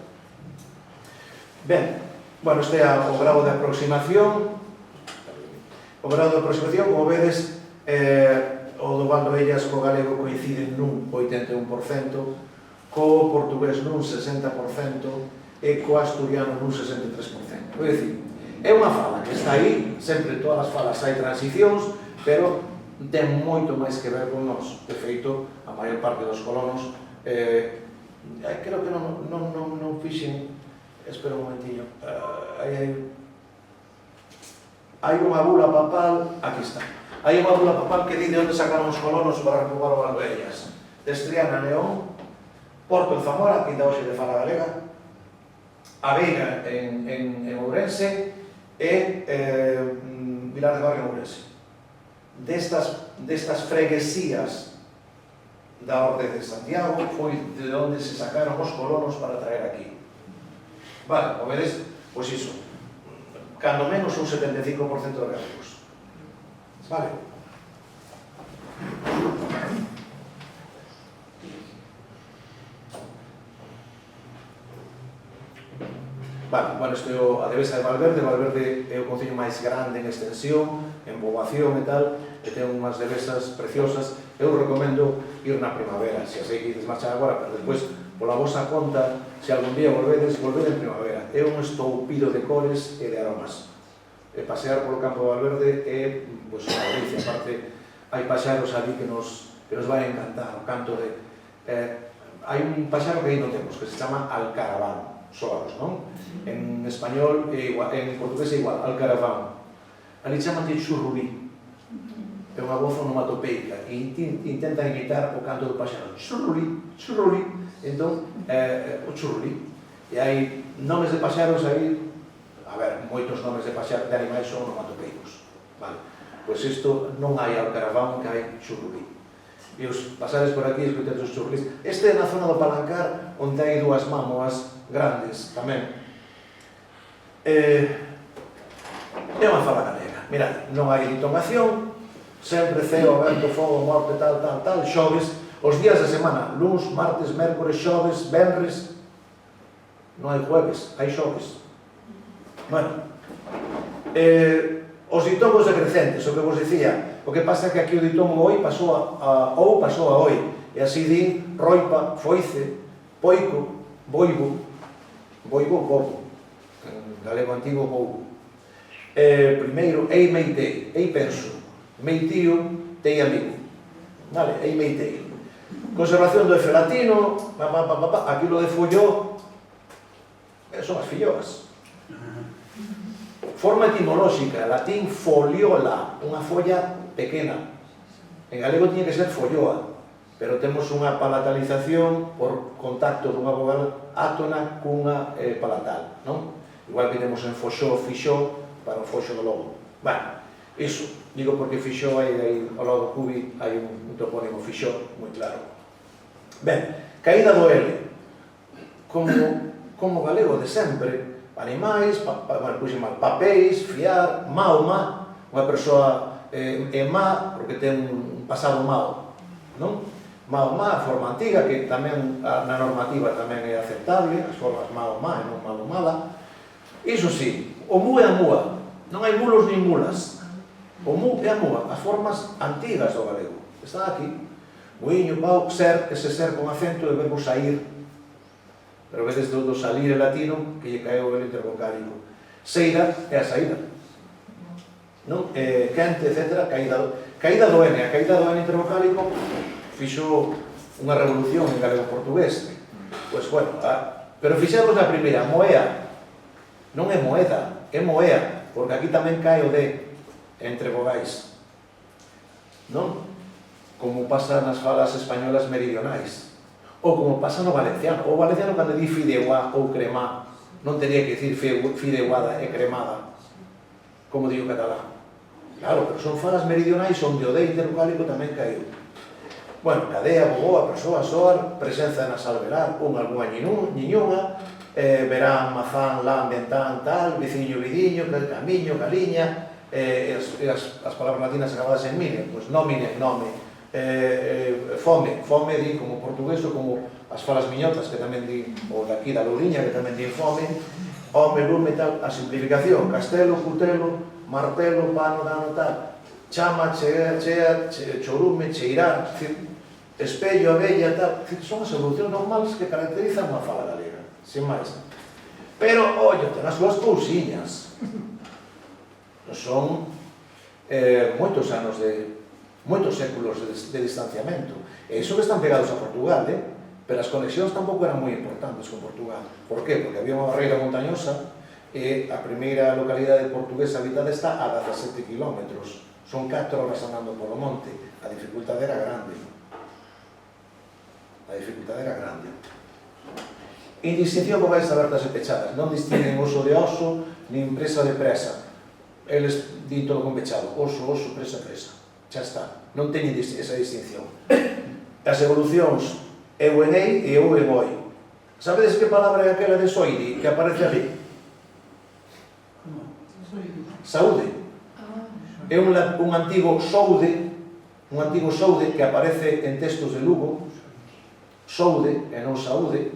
Ben, bueno, este é o grado de aproximación. O grado de aproximación, como vedes, o do Valdoellas co galego coinciden nun 81%, co portugués nun 60% e co asturiano nun 63%. Vou dicir, é unha fala que está aí, sempre todas as falas hai transicións, pero ten moito máis que ver con nós. De feito, a maior parte dos colonos, creo que non fixen, espera un momentinho, hai unha bula papal, aquí está. Hai unha bula papal que di de onde sacaron os colonos para repoblar o Valdoellas. De Estriana, León, Porto en Zamora, que ainda hoxe de fala galega, a Veiga en Ourense e Vilar de Barrio en Ourense. Destas freguesías da Orde de Santiago foi de onde se sacaron os colonos para traer aquí. Vale, como vedes, pois iso, cando menos un 75% de galegos. Vale. Vale, bueno, isto é a Devesa de Valverde. Valverde é o concello máis grande en extensión, en poboación e tal, e ten unhas devesas preciosas. Eu recomendo ir na primavera, se sei que ides marchar agora, pero despois, pola vosa conta, se algún día volvedes, volvede en primavera. É un estoupido de cores e de aromas. Pasear polo campo de Valverde é pois, unha delicia. Aparte, hai paxaros ali que nos vai encantar. O canto de... hai un paxaro que aí non temos, que se chama alcaraván, soaros, non? En español é igual, en portugués é igual, alcaraván. Ali chamanlle churrulí. É unha voz onomatopeica e intenta imitar o canto do paxaro. Churrulí, churrulí. Entón, o churrulí. E hai nomes de paxaros aí. A ver, moitos nomes de paxar de animais son onomatopeicos. Vale. Pois isto non hai alcaraván, que hai churrulí. E os pasares por aquí escoitades os churrulís. Este é na zona do Palancar, onde hai 2 mámoas grandes tamén. É unha fala galega. Mirad, non hai ditongación, sempre ceo, vento, fogo, morte, tal, xoves, os días da semana, luns, martes, mércores, xoves, venres, non hai jueves, hai xoves. Bueno, os ditongos decrecentes, o que vos dicía, o que pasa é que aquí o ditongo oi pasou a oi, e así din roipa, foice, poico, boibo, bobo, en galego antigo bobo. Primeiro, ei meitei, ei penso, meitío, tei amigo. Vale, ei meitei. Conservación do efe latino, aquilo de folló, son as filloas. Forma etimolóxica, latín foliola, unha folla pequena. En galego tiña que ser folloa, pero temos unha palatalización por contacto dunha vogal átona cunha palatal, non? Igual que temos en foxó, fixó, para o foxo do lobo. Bueno, Iso, digo porque Fixó aí ao lado do Cubi hai un topónimo Fixó moi claro. Ben, caída do L. Como galego de sempre, animais, papéis, fiar, Mahoma, unha persoa é má porque ten un pasado mau, non? Mahoma, a forma antiga, que tamén na normativa tamén é aceptable, as formas Mahoma e non Mahomala. Iso sí, o mu e a múa, non hai mulos nin mulas. O mu e a múa, as formas antigas do galego. Está aquí. Muiño, pau, ser, ese ser con acento de verbo sair. Pero veces do salir é latino, que lle caeu el intervocálico. Seira é a saída. Non? Quente, etc. Caída do N. A caída do N intervocálico fixo unha revolución en galego portugués. Pois, bueno, pero fixemos na primeira, moea. Non é moeda, é moea, porque aquí tamén cae o D entre vogais. Non? Como pasa nas falas españolas meridionais. Ou como pasa no valenciano. O valenciano cando di fideuá ou cremá, non teria que dicir fideuada e cremada, como di o catalán. Claro, pero son falas meridionais onde o D intervocálico tamén caiu. Bueno, cadea, boboa, persoa, soar, presenza nasal velar, algunha niñunha, verán, mazán, lán, ventán, tal, viciño, vidiño, camiño, caliña, as palabras latinas acabadas en mine, pois nómine, nome, fome di como portugués ou como as falas miñotas que tamén di, ou daqui da Lourinha que tamén di fome, home, lume, tal, a simplificación, castelo, cutelo, martelo, pano, dano, tal, chama, chea, chorume, cheirar, espello, abella, tal, son as evolucións normales que caracterizan unha fala galega, sin máis. Pero, ollo, ten as súas cousiñas. Son moitos anos moitos séculos de distanciamento. E iso que están pegados a Portugal, pero as conexións tampouco eran moi importantes con Portugal. Por qué? Porque había unha barreira montañosa e a primeira localidade portuguesa habitada está a 17 kilómetros. Son 4 horas andando polo monte. A dificultade era grande. A dificultade era grande. Indistinción vogais abertas e pechadas. Non distinguen oso de oso, nin presa de presa. Eles din todo con pechado. Oso, oso, presa, presa. Xa está. Non teñen esa distinción. As evolucións eu en ei e eu en oi. Sabedes que palabra é aquela de soide que aparece ali? Saúde. É un antigo soude, que aparece en textos de Lugo, soude e non saúde,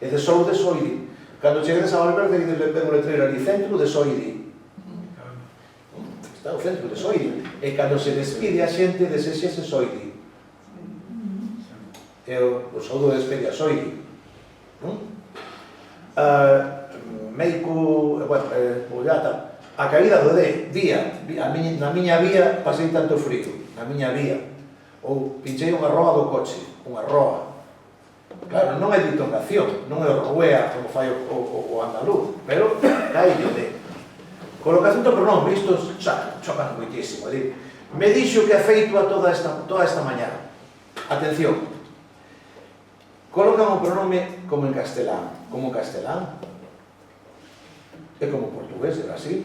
e de soude, soide. Cando cheguedes a Valverde, ven o letreiro ali, centro de soide. Está o centro de soide. E cando se despide a xente, desexese soide. E o saúdo despede a soide. Meico, bueno, a caída do D, vía, na miña vía pasei tanto frío, na miña vía, ou pinchei unha roa do coche, unha roa. Claro, non é ditonación, non é o roea como fai o andaluz, pero cae o D. Colocación do pronome, isto chocan moitísimo. Me dixo que é feito a toda esta mañá. Atención, colocan o pronome como en castelán. Como castelán é como portugués de Brasil.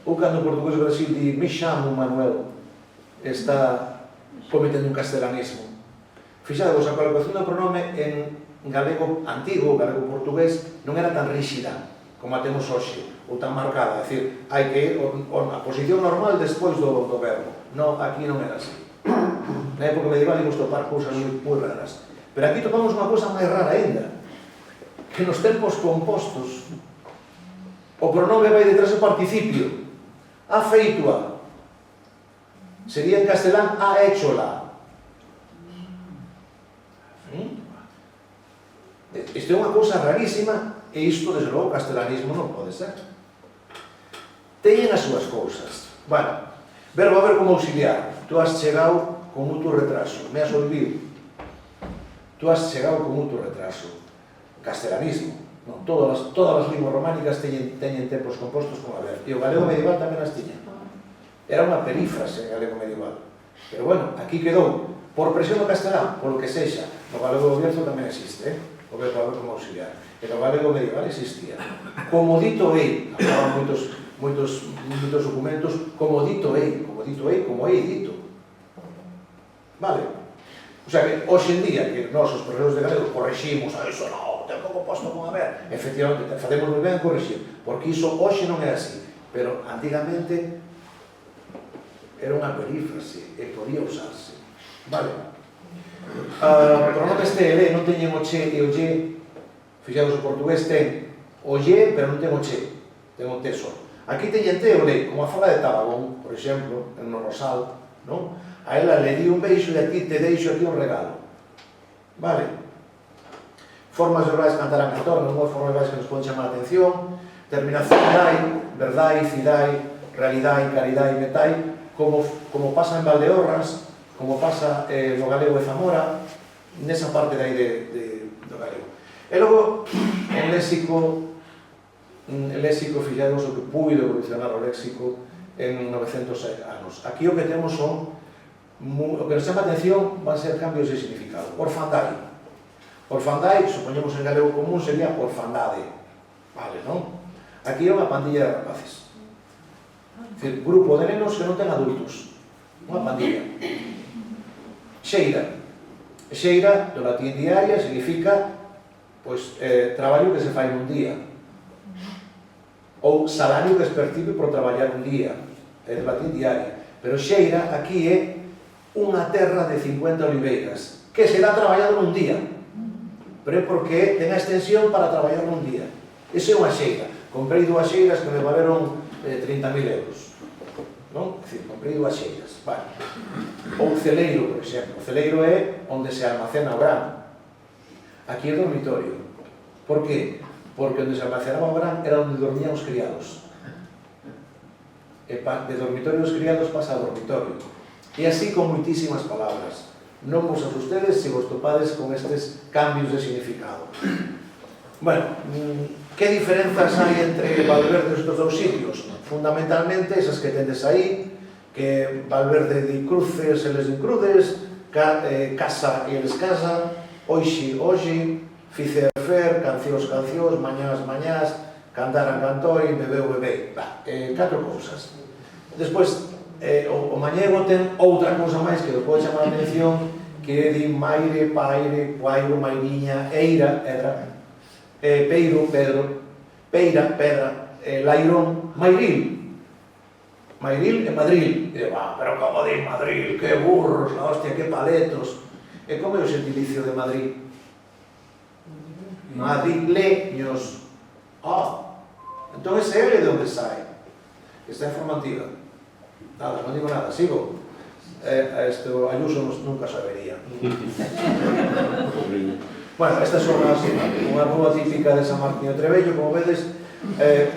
Ou cando o portugués de Brasil di me chamo Manuel, está cometendo un castelanismo. Fixadevos, a colocación do pronome en galego antigo, galego portugués, non era tan ríxida como a temos hoxe, ou tan marcada. É dicir, hai que ir a posición normal despois do verbo. Non, aquí non era así. Na época medieval imos topar cousas moi raras. Pero aquí topamos unha cousa máis rara ainda, que nos tempos compostos o pronome vai detrás do participio. Ha feito a. Sería en castelán ha hecho la. Isto é unha cousa rarísima e isto, desde logo, castelanismo non pode ser. Teñen as súas cousas. Bueno, verbo haber como auxiliar. Tú has chegado con mutuo retraso. Me has olvido. Tú has chegado con mutuo retraso. Castelanismo. Non, todas as linguas románicas teñen tempos compostos con haber. E o galego medieval tamén as tiña. Era unha perífrase en galego medieval. Pero bueno, aquí quedou por presión do castelán, polo que sexa. No galego do Bierzo tamén existe, o verbo haber como auxiliar. E no galego medieval existía. Como dito ei, hablaban moitos documentos como dito ei, como ei dito. Vale? O sea que, hoxe en día, que nós, os profesores de galego, correximos, iso non, ten pouco posto como a ver. Efectivamente, facemos moi ben correxir, porque iso hoxe non é así. Pero, antigamente, era unha perífrase e podía usarse. Vale? Pronomes T e L non teñen o che e o lle. Fixados, o portugués ten o lle, pero non ten o che. Ten o te só. Aquí teñen T e o le, como a fala de Tabagón, por exemplo, en no Rosal, non? A ela le di un beixo e a ti te deixo aquí un regalo. Vale? Formas verbais cantar a cantor, non formas verbais que nos poden chamar a atención. Terminación dai, verdai, cidai, realidai, caridai, metai, como pasa en Valdeorras, como pasa no galego de Zamora, nesa parte de aí do galego. E logo, en léxico, fixados o que puido evolucionar o léxico en 900 anos. Aquí o que temos son, o que nos chama a atención van ser cambios de significado. Orfandai. Orfandai, supoñemos en galego común, sería orfandade. Vale, non? Aquí é unha pandilla de rapaces. É dicir, grupo de nenos que non ten adultos. Unha pandilla. Xeira. Xeira, do latín diaria, significa traballo que se fai nun día. Ou salario que es percibe por traballar un día. É do latín diaria. Pero xeira, aquí é unha terra de 50 oliveiras que será traballado nun día. Pero é porque ten a extensión para traballar nun día. Esa é unha xeira. Comprei dúas xeiras que me valeron 30.000 euros. Non? É dicir, comprei dúas xeiras. Vale. Ou celeiro, por exemplo. O celeiro é onde se almacena o grano. Aquí é dormitorio. Por qué? Porque onde se almacenaba o grano era onde dormían os criados. E de dormitorio dos criados pasa a dormitorio. E así con moitísimas palabras. Non vos asustedes se vos topades con estes cambios de significado. Bueno, que diferenzas hai entre Valverde e estes dous sitios? Fundamentalmente esas que tendes aí, que Valverde di cruces, eles di crudes, casa e eles casa, hoxe, ficer, cancións, mañás, cantar, cantori, bebeu. Catro cousas. Despois, o mañego ten outra cousa máis que pode chamar a atención, que é di maire, paire, cuairo, mairiña, eira, edra, peiro, pedro, peira, pedra, lairón, mairil. Mairil e madril. Pero como di madril, que burros, la hostia, que paletos. E como é o xentilicio de Madrid? Madrileños. Entón ese L de onde sai? Está en formativa. Nada, non digo nada, sigo. Ayuso nunca sabería. Bueno, estas son unha rúa típica de San Martín de Trebello, como vedes.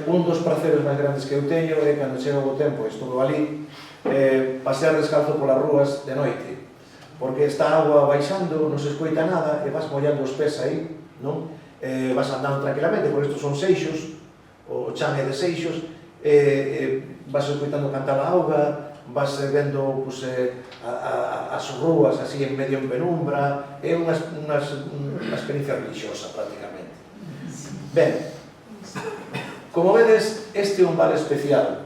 Un dos praceres máis grandes que eu teño é cando chega o tempo, estou ali, pasear descalzo polas rúas de noite, porque está a agua baixando, non se escoita nada e vas mollando os pés aí, non? Vas andando tranquilamente, por isto son seixos, o chan é de seixos, vas escoitando cantar a auga, vas vendo as rúas así en medio en penumbra, é unha experiencia religiosa prácticamente. Ben, como vedes, este é un vale especial.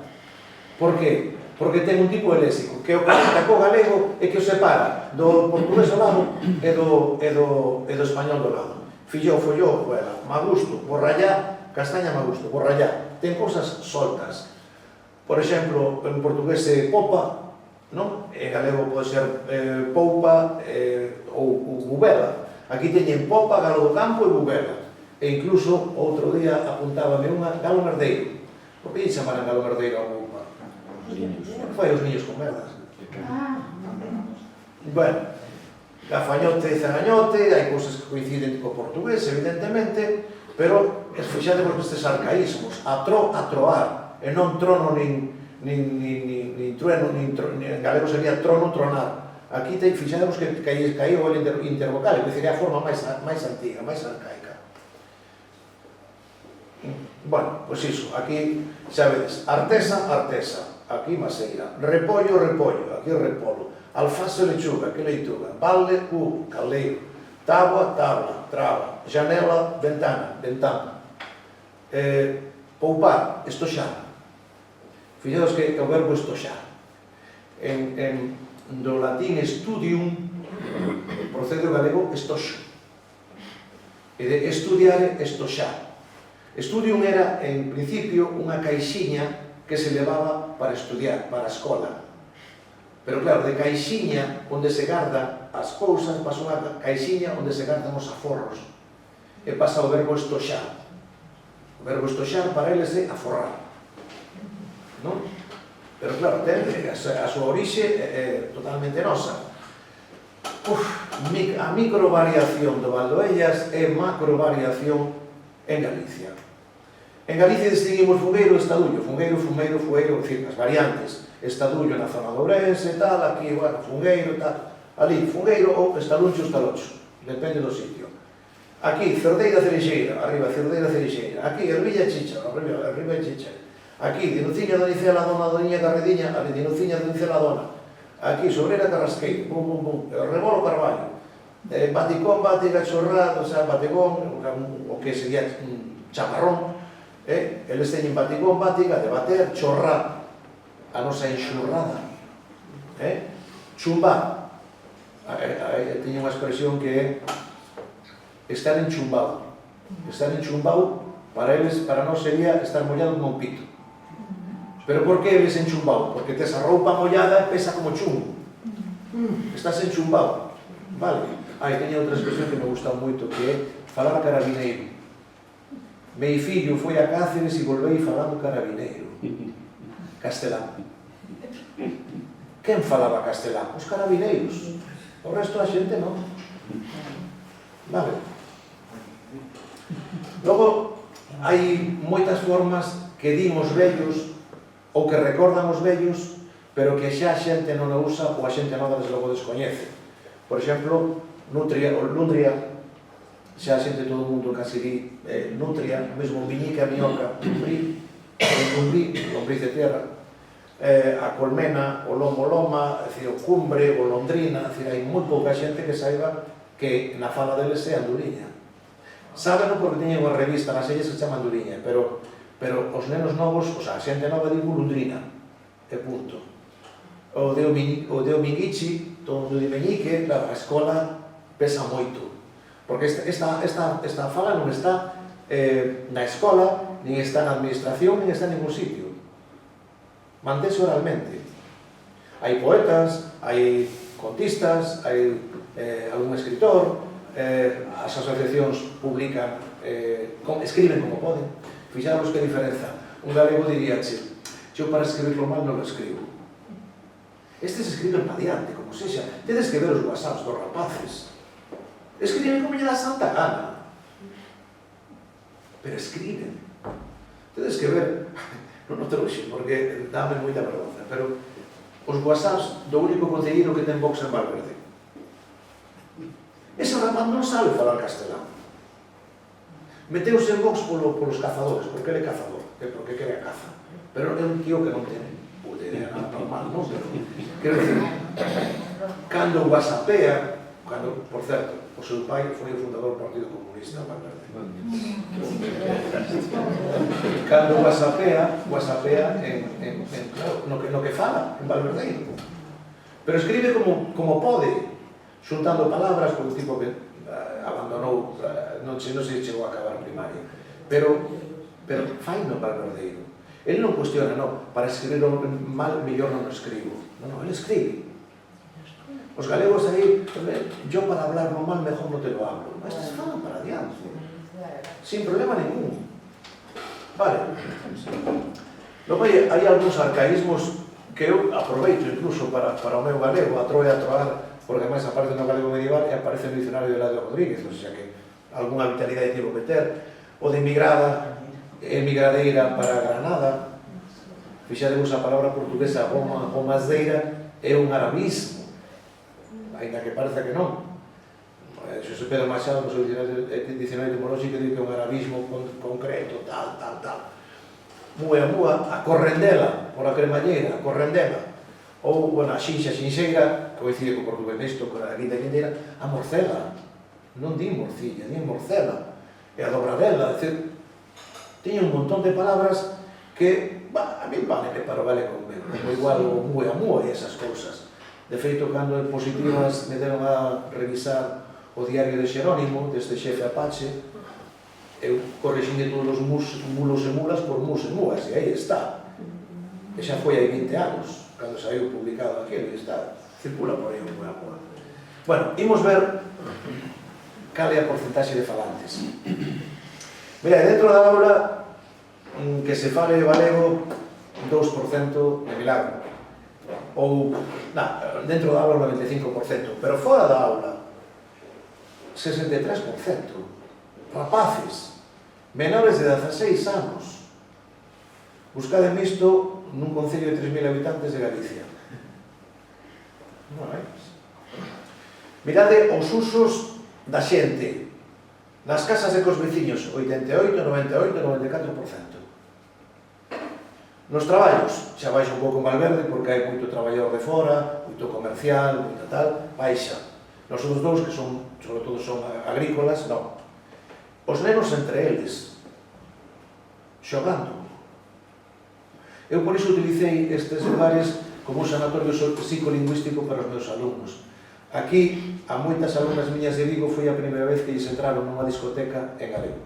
Por qué? Porque ten un tipo de léxico que o que destaca o galego é que o separa do portugués ao lado e do español do lado. Fillou, follou, fuera, magusto, borrallá, castaña, magusto, borrallá. Ten cousas soltas. Por exemplo, en portugués é popa, non? En galego pode ser poupa ou bubela. Aquí teñen popa, galo do campo e bubela. E incluso, outro día, apuntábame unha galo merdeiro. Por que lle chamaran galo merdeiro a poupa? Foi os niños con merdas. Bueno, gafañote e zagañote, hai cousas que coinciden co portugués, evidentemente, pero fixademos nestes arcaísmos, a troar, e non trono nin trueno, en galego sería trono, tronar. Aquí fixademos que caíu o intervocal, que sería a forma máis antiga, máis arcaica. Bueno, pois iso, aquí xa vedes, artesa, aquí maseira, repollo, aquí repolo, alface, lechuga, que leituga, balde, caldeiro, táboa, traba, janela, ventana, poupar, estoxar. Fixados que o verbo estoxar. Do latín studium procede o galego estoxo. E de estudiare, estoxar. Studium era, en principio, unha caixiña que se levaba para estudiar, para a escola. Pero claro, de caixiña onde se garda as cousas, pasa unha caixiña onde se gardan os aforros. E pasa o verbo estoxar. O verbo estoxar para eles é aforrar. Non? Pero claro, ten a súa orixe é totalmente nosa. A microvariación do Valdoellas é macrovariación en Galicia. En Galicia distinguimos fungueiro e estadullo. Fungueiro, fumeiro, fueiro, é dicir, as variantes. Estadullo na zona do Ourense, tal, aquí, bueno, fungueiro, tal. Ali, fungueiro ou estaluncho, estalocho. Depende do sitio. Aquí, cerdeira, cerexeira. Arriba, cerdeira, cerexeira. Aquí, ervilla, chicha. Arriba, chicha. Aquí, dinuciña, donicela, dona, doniña, carrediña. Ali, dinuciña, donicela, dona. Aquí, sobrera, carrasqueiro. Bum, bum, bum. Rebolo, carballo. Baticón, batiga, chorrado, o sea, bategón, o que sería chamarrón. Eles teñen baticón, batiga, de bater, chorrar, a nosa enxurrada. Chumbar. Teñen unha expresión que é estar enchumbado. Estar enchumbado, para eles, para nós sería estar mollado como un pito. Pero por que eles enchumbado? Porque tes a roupa mollada e pesa como chumbo. Estás enchumbado. Vale? Teña outra expresión que me gusta moito, que é falar a carabineiro. Meu fillo foi a Cáceres e volvei falando carabineiro. Castelán. Quen falaba castelán? Os carabineiros. O resto da xente non. Vale. Logo, hai moitas formas que din os vellos ou que recordan os vellos, pero que xa a xente non a usa ou a xente nova desde logo descoñece. Por exemplo, nutria ou lundria, xa a xente, todo o mundo casi di nutria, mesmo viñica, minhoca, lombriz de terra, a colmena, o lomo loma, o cumbre, o londrina, hai moi pouca xente que saiba que na fala deles é anduriña. Sábeno porque teñen unha revista nas illas que se chama anduriña, pero os nenos novos, o sea, a xente nova di lundrina, e punto. O de Ominguichi, todo o de Meñique, a escola pesa moito. Porque esta fala non está na escola, nin está na administración, nin está en ningún sitio. Mantese oralmente. Hai poetas, hai contistas, hai algún escritor, as asociacións publican, escriben como poden. Fixaros que diferenza. Un galego diría, eu para escribirlo mal non lo escribo. Estes escriben pa diante, como sexa. Tedes que ver os whatsapps dos rapaces. Escriben como lle da santa gana. Pero escriben. Tedes que ver, non te lo dixo, porque dame moita vergonza, pero os whatsapps do único concelleiro que ten Vox en Valverde. Ese rapaz non sabe falar castelán. Meteuse en Vox polos cazadores, porque ele é cazador, porque quere a caza. Pero é un tío que non ten puta idea nada normal, non? Quero dicir, cando whatsappea, por certo, o seu pai foi o fundador do Partido Comunista en Valverde. Cando whatsappea no que fala, en Valverdeiro. Pero escribe como pode, xuntando palabras, por un tipo que abandonou, non sei se chegou a acabar a primaria, pero fai no Valverdeiro. Ele non cuestiona, para escribir mal, mellor non escribo. Non, ele escribe. Os galegos aí, yo para hablar mal, mejor no te lo hablo. Estes falan para adiante. Sin problema ningún. Vale. Logo hai algúns arcaísmos que eu aproveito incluso para o meu galego, a troe a troar, porque máis aparece no galego medieval e aparece no dicionario de Eladio Rodríguez, ou sea que algunha vitalidade tivo que ter. O de emigrada, emigradeira para Granada. Fixademos a palabra portuguesa gomasdeira, é un arabismo. Ainda que parece que non. Xosé Pedro Machado no seu dicionario etimolóxico di que é un arabismo concreto, tal. Múa, a correndela, por a cremalleira, a correndela. Ou, a xinxeira, que coincide co portugués nesto, con a guindeira, a morcela. Non di morcilla, di morcela. E a dobradela, teñen un montón de palabras que a mí vale para o galego como igual o moi a moi esas cousas. De feito, cando en Positivas me deron a revisar o diario de Xerónimo, deste xefe Apache, eu correxinde todos os mulos e mulas por mus e muas, e aí está. E xa foi hai 20 anos, cando saiu publicado aquilo, e está, circula por aí un moi a moi. Bueno, imos ver cal é a porcentaxe de falantes. Mira, dentro da aula que se fale galego 2% de milagro. Ou, dentro da aula 95%, pero fora da aula 63%. Rapaces, menores de 16 anos. Buscade isto nun concello de 3.000 habitantes de Galicia. Non hai. Mirade os usos da xente. Nas casas e cos veciños, 88, 98, 94%. Nos traballos, xa baixa un pouco en Valverde porque hai moito traballador de fora, moito comercial, moito tal, baixa. Nos outros dous, que son, sobre todo son agrícolas, non. Os nenos entre eles, xogando. Eu por iso utilicei estes lugares como un sanatorio psicolingüístico para os meus alumnos. Aquí, a moitas alumnas miñas de Vigo, foi a primeira vez que lles entraron nunha discoteca en galego.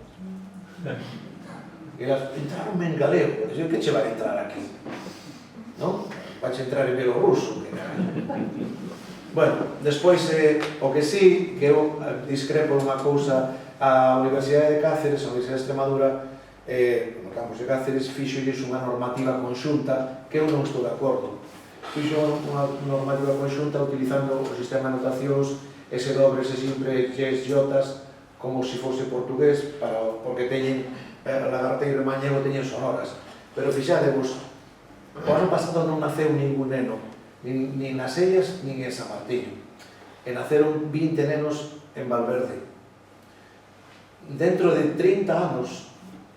E elas entraronme en galego. Dixo, que che vai entrar aquí? Non? Vai entrar en belorruso. Bueno, despois, o que sí, que eu discrepo unha cousa, a Universidade de Cáceres, a Universidade de Extremadura, no campus de Cáceres, fixolles unha normativa conxunta que eu non estou de acordo. Fixo unha normativa conxunta utilizando o sistema de notacións, ese dobre, ese simple, yes, yotas, como se fose portugués, porque teñen, lagarteiro e mañego teñen sonoras. Pero fixadevos, o ano pasado non naceu ningún neno, nin nas Ellas, nin en San Martiño. E naceron 20 nenos en Valverde. Dentro de 30 anos,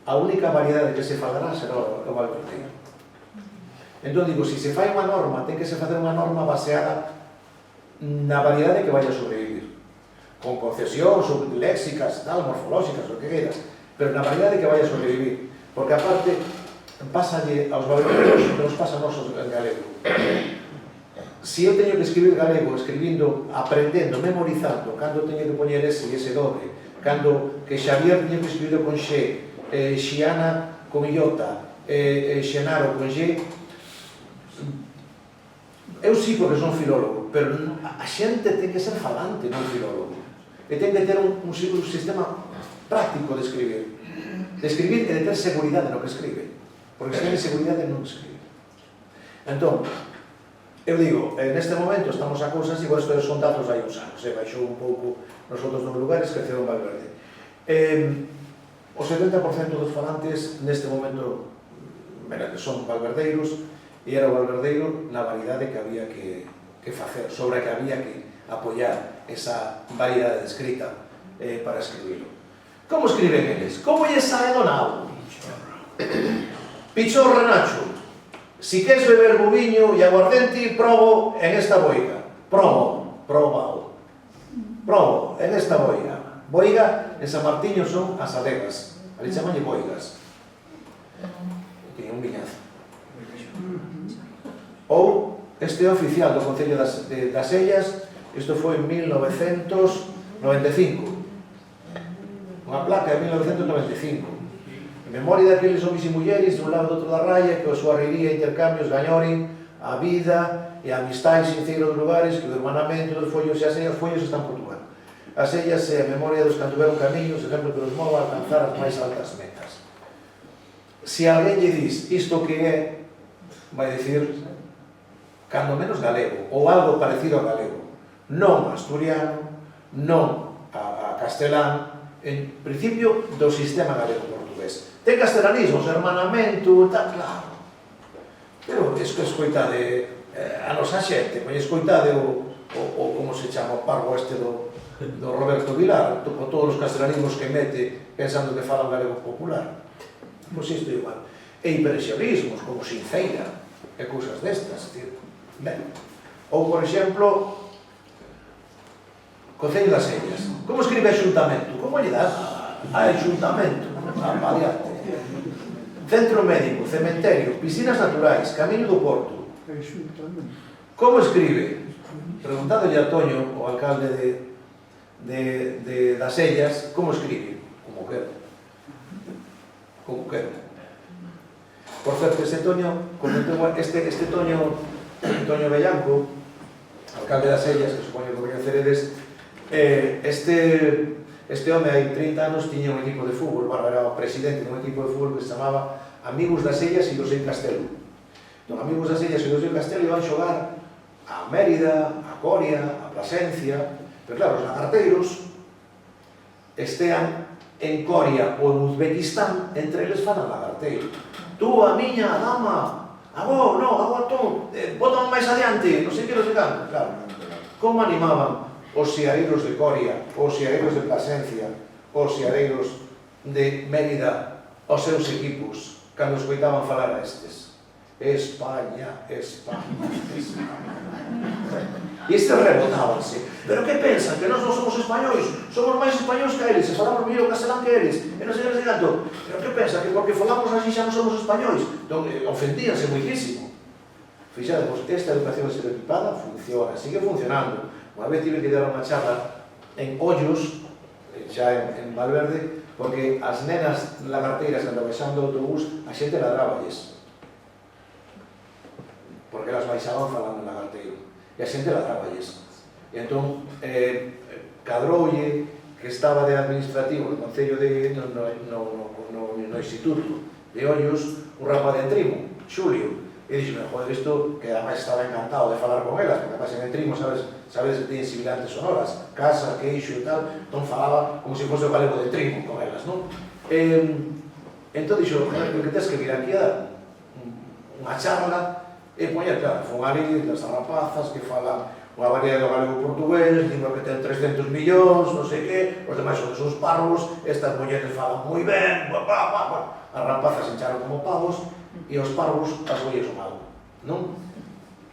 a única variedade que se falará será o valverdeiro. Entón digo, se se fai unha norma, ten que se facer unha norma baseada na variedade que vai a sobrevivir. Con concesións, ou léxicas, tal, morfolóxicas, o que queiras, pero na variedade que vai a sobrevivir. Porque aparte, pásalle aos valverdeiros, nos pasa a nosos en galego. Se eu teño que escribir galego, escribindo, aprendendo, memorizando, cando teño que poñer ese e ese dobre, cando que Xavier teño que escribir con xe, Xiana con iota, Xenaro con xe, eu sí porque son filólogo, pero a xente ten que ser falante, non filólogo. E ten que ter un sistema práctico de escribir e de ter seguridade no que escribe, porque se ten seguridade non escribe. Entón, eu digo, neste momento estamos a cousas, igual estes son datos hai uns anos, baixou un pouco nos outros dos lugares, creceu en Valverde. O 70% dos falantes neste momento son valverdeiros, e era o valverdeiro na variedade que había que facer, sobre a que había que apoiar esa variedade de escrita para escribilo. Como escriben eles? Como lle sae do nabo? Pichorra, Nacho, si queres beber bubiño e aguardente, probo en esta boiga. Probo en esta boiga. Boiga en San Martiño son as adegas, ali chamanlle boigas. Tiña un viñazo. Ou este oficial do Concello das Ellas, isto foi en 1995, unha placa de 1995, en memoria daqueles homes e mulleres dun lado do outro da raya que a súa reiría e intercambios gañoren a vida e a amistade sincera dos lugares, que o hermanamento dos follos e as ellas follos están por Portugal. As ellas é a memoria dos que anduveron camiños, exemplo que nos mova a alcanzar as máis altas metas. Se alguén lle dis isto que é, vai dicir cando menos galego, ou algo parecido a galego, non asturiano, non a castelán, en principio do sistema galego-portugués. Ten castelanismos, hermanamento, tal, claro. Pero escoitade a nosa xente, escoitade o como se chama, o parvo este do Roberto Vilar, con todos os castelanismos que mete pensando que falan galego popular. Pois isto é igual. E hiperexionismos, como Sinceira, e cousas destas, ben. Ou, por exemplo, Concello das Ellas. Como escribe xuntamento? Como lle das a xuntamento? A paliate. centro médico, cementerio, piscinas naturais, camiño do Porto. Como escribe? Preguntándole a Toño, o alcalde das Ellas, como escribe? Como quero. Como quero. Por certo, este Toño, este Toño Bellanco, alcalde das Ellas, que supoño que coñeceredes, este home hai 30 anos tiña un equipo de fútbol, era presidente dun equipo de fútbol que se chamaba Amigos das Ellas e Dosei Castelo. Entón, Amigos das Ellas e Dosei Castelo iban xogar a Mérida, a Coria, a Plasencia, pero claro, os lagarteiros estean en Coria ou en Uzbekistán, entre eles falan lagarteiro. Tú, a miña, a dama, agó, no, agó a tú, bótame máis adiante, non sei que, non sei canto. Claro, como animaban os seareiros de Coria, os seareiros de Plasencia, os seareiros de Mérida, os seus equipos, cando escoitaban falar a estes? España, España, España. E estes rebotábanse. Pero que pensan? Que nós non somos españois? Somos máis españois que eles, e falamos mellor castelán que eles, e non sei que tanto. Pero que pensan? Que porque falamos así xa non somos españois? Entón, ofendíanse moitísimo. Fixademos, esta educación estereotipada funciona, sigue funcionando. Unha vez tive que dar unha charla en Ollos, xa en Valverde, porque as nenas lagarteiras cando baixando o autobús, a xente ladráballes. Porque elas baixaban falando en lagarteiro. E a xente ladráballes. E entón, cadroulle que estaba de administrativo no Concello no Instituto de Ollos, un rapaz de Entrimo, Xulio, e dixeme, joder, isto, que además estaba encantado de falar con elas, porque además en Entrimo, sabes que tienen sibilantes sonoras, casa, queixo e tal, entón falaba como se fose o galego de Entrimo con elas, non? Entón dixo, joder, que tens que vir aquí a dar unha charla e poñer, claro, fon ali das rapazas que falan unha variedade do galego portugués, lingua que ten 300 millóns, non sei que, os demais son os parvos, estas mulleres falan moi ben, as rapazas encharon como pavos, e os parvos pasoulle o mal, non?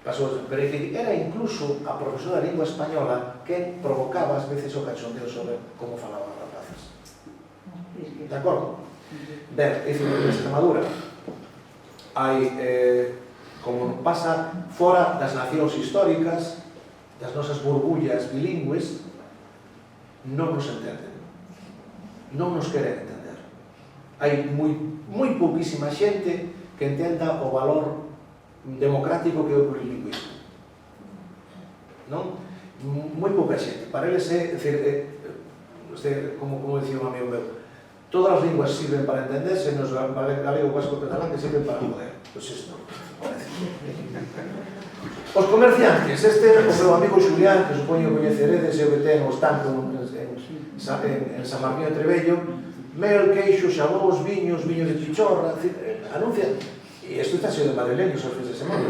Pasou, pero era incluso a profesora de lingua española que provocaba ás veces o cachondeo sobre como falaban as rapazas. De acordo? Ben, é dicir, en Extremadura hai, como pasa fora das nacións históricas, das nosas burbullas bilingües, non nos entenden. Non nos queren entender. Hai moi pouquísima xente que entenda o valor democrático que é o plurilingüismo. Non? Moi pouca xente. Para eles é, como dicía un amigo meu, todas as linguas sirven para entenderse, nos galego, vasco, catalán, que sirven para poder. Pois isto. Os comerciantes, este é o meu amigo Xulián, que supoño coñeceredes, e o que ten o estanco en San Martín de Trebello, mel, queixo, xabós, viños de chichorra, anuncia, e isto está xeo de madrileños aos fins de semana.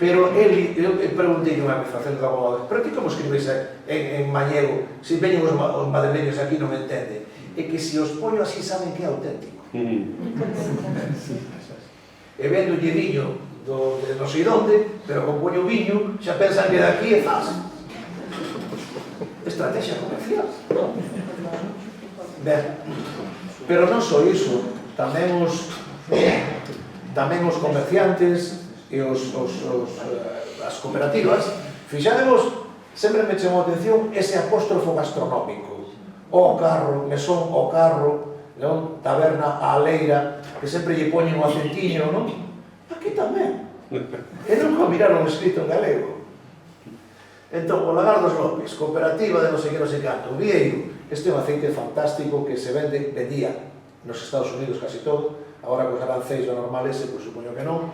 Pero eu preguntei unha vez facendo da abogado, pero ti como escribes en mañego, se veñen os madrileños aquí non me entenden? É que se os poño así saben que é auténtico. E vendo lle viño de non sei onde, pero con poño viño xa pensan que daqui é fácil. Estrategia comercial. Ben, pero non só iso, tamén os comerciantes e as cooperativas, fixademos, sempre me chamou a atención ese apóstrofo gastronómico. O carro, mesón, o carro, non? Taberna, a leira, que sempre lle poñen o acentiño, non? Aquí tamén. E nunca miraron escrito en galego. Entón, o Lagardos López, cooperativa de non sei que canto, Vieiro, este é un aceite fantástico que se vendía nos Estados Unidos casi todo, agora cos aranceis do normal ese, pois supoño que non,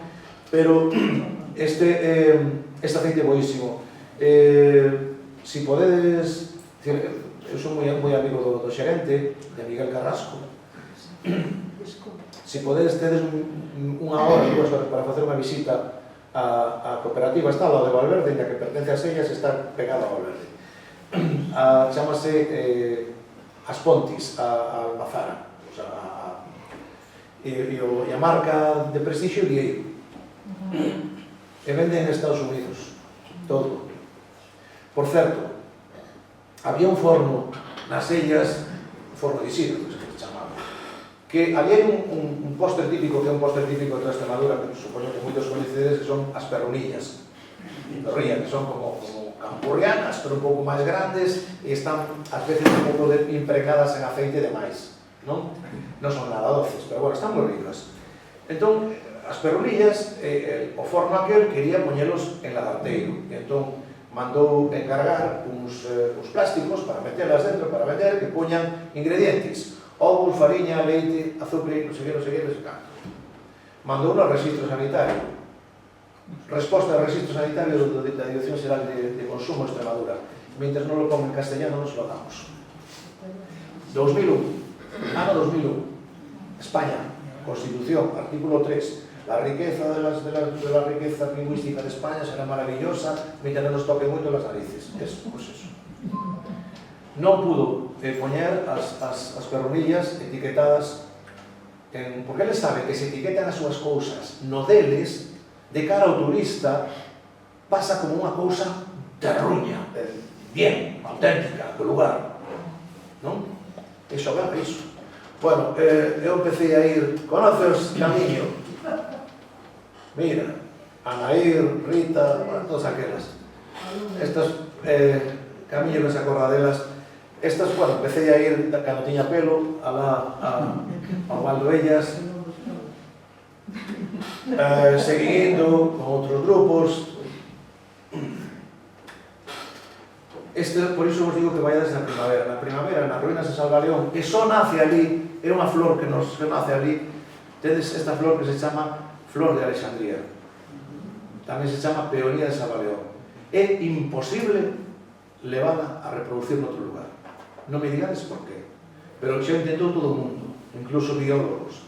pero este aceite é boísimo. Si podedes, eu sou moi amigo do xerente, de Miguel Carrasco, si podedes tedes unha hora, 2 horas para facer unha visita a cooperativa, está ao lado de Valverde, na que pertence a Sellas, está pegada a Valverde. Chámase As Pontis, a Almazara, e a marca de prestixio Vieiro. E venden en Estados Unidos, todo. Por certo, había un forno nas Sellas, forno de Isidro, que se chamaba, que ali hai un póster típico, que é un póster típico de toda Extremadura, que supoño que moitos coñecedes, que son as perronillas. Perronillas, que son como campurrianas, pero un pouco máis grandes, e están, ás veces, un pouco impregnadas en aceite de máis, non? Non son nada doces, pero bueno, están moi ricas. Entón, as perronillas, o forno aquel quería poñelos en lagarteiro, e entón mandou encargar uns plásticos para metelas dentro, para vender, que poñan ingredientes: ovos, fariña, leite, azúcar, non sei que, non sei que. Mandou ao registro sanitario. Resposta ao registro sanitario da Dirección Xeral de Consumo de Extremadura: mientras non lo pongan en castellano, non se lo damos. 2001, ano 2001, España, Constitución, artículo 3. La riqueza de la riqueza lingüística de España será maravillosa mientras non nos toque moito las narices. Eso, pues eso. Non pudo poñer as perronillas etiquetadas porque ele sabe que se etiquetan as súas cousas no deles, de cara ao turista pasa como unha cousa terruña, bien, auténtica, do lugar, non? Iso, ben, iso. Bueno, eu empecé a ir, conoces Camiño? Mira, Anaír, Rita, todas aquelas. Estas, Camiño que se acorda delas. Estas, bueno, empecé a ir cando tiña pelo ao Valdoellas, seguindo con outros grupos. Por iso vos digo que vayades na primavera. Na primavera, nas ruínas de Salvaleón, que só nace ali, é unha flor que nace ali. Tedes esta flor que se chama flor de Alexandría. Tamén se chama peonía de Salvaleón. É imposible levala a reproducir noutro lugar. Non me digades por qué, pero xa intentou todo o mundo, incluso biólogos.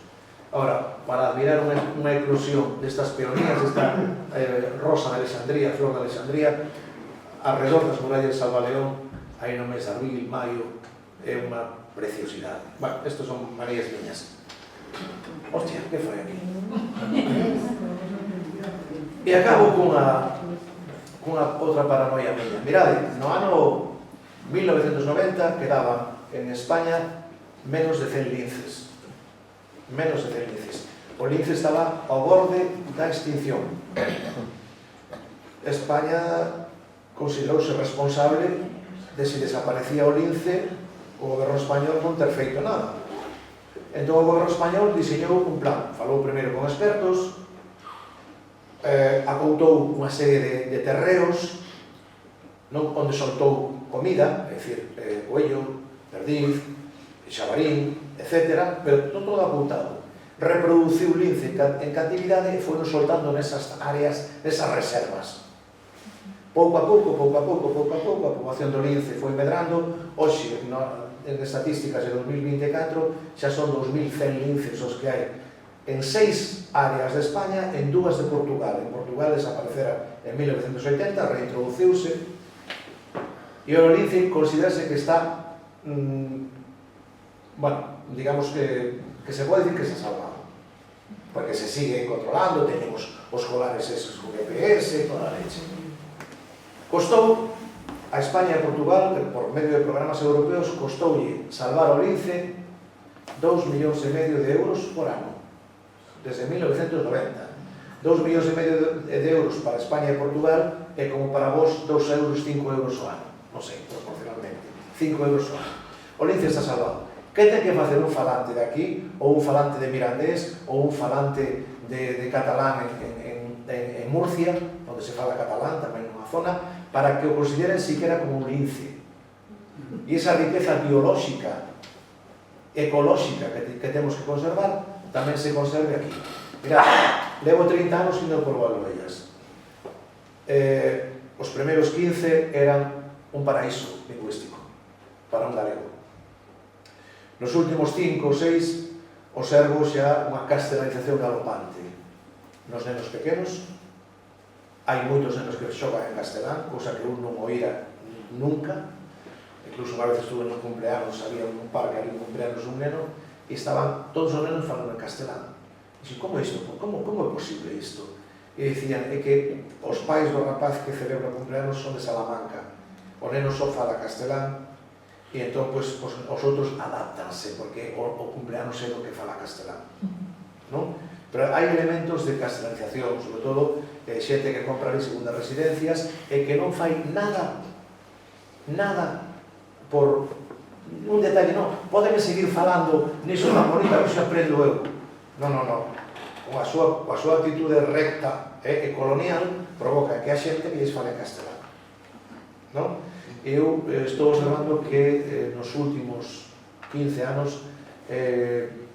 Ahora, para admirar unha eclosión destas peonías, desta rosa de Alexandría, flor de Alexandría, alrededor das murallas de Salvaleón, aí no mes de abril, maio, é unha preciosidade. Bueno, estos son manías miñas. Hostia, que foi aquí? E acabo cunha outra paranoia miña. Mirade, no ano 1990 quedaban en España menos de 100 linces. Menos de 100 linces. O lince estaba ao borde da extinción. España considerouse responsable de se desaparecía o lince, o goberno español non ter feito nada. Entón o goberno español diseñou un plan. Falou primeiro con expertos, acoutou unha serie de terreos onde soltou comida, é dicir, coello, perdiz, xabarín, etc., pero todo acoutado. Reproduciu lince en catividade e foi soltando nesas áreas, nesas reservas. Pouco a pouco, a poboación do lince foi medrando. Hoxe, en estatísticas de 2024, xa son 2100 linces os que hai en 6 áreas de España, en 2 de Portugal. En Portugal desaparecera en 1980, reintroduciuse, e o lince considerase que está, bueno, digamos que se pode dicir que se ha salvado, porque se sigue controlando, tenemos os colares esos con GPS, toda a leche. Costou a España e Portugal, por medio de programas europeos, costoulle salvar o lince 2,5 millóns de euros por ano, desde 1990. 2,5 millóns de euros para España e Portugal é como para vos 2 euros, 5 euros ao ano. Non sei, proporcionalmente, 5 euros ao ano. O lince está salvado. Que ten que facer un falante de aquí, ou un falante de mirandés, ou un falante de catalán en Murcia, onde se fala catalán, tamén nunha zona, para que o consideren siquera como un lince? E esa riqueza biolóxica, ecolóxica que temos que conservar, tamén se conserve aquí. Mirad, levo 30 anos indo por Valdoellas. Os primeiros 15 eran un paraíso lingüístico para un galego. Nos últimos 5 ou 6 observo xa unha castelanización galopante. Nos nenos pequenos hai moitos nenos que xogan en castelán, cousa que un non oíra nunca. Incluso unha vez estuve nos cumpleanos, había un parque ali, un cumpleanos un neno, e estaban todos os nenos falando en castelán. E como é isto? Como é posible isto? E dicían, é que os pais do rapaz que celebra o cumpleanos son de Salamanca. O neno só fala castelán, e entón, pois, os outros adáptanse, porque o cumpleanos é do que fala castelán, non? Pero hai elementos de castelanización, sobre todo xente que compra en segundas residencias e que non fai nada por un detalle, non, podeme seguir falando niso tan bonita que xa aprendo eu. Non. Coa súa actitude recta e colonial provoca que a xente que lles fale castelán, non? Eu estou observando que nos últimos 15 anos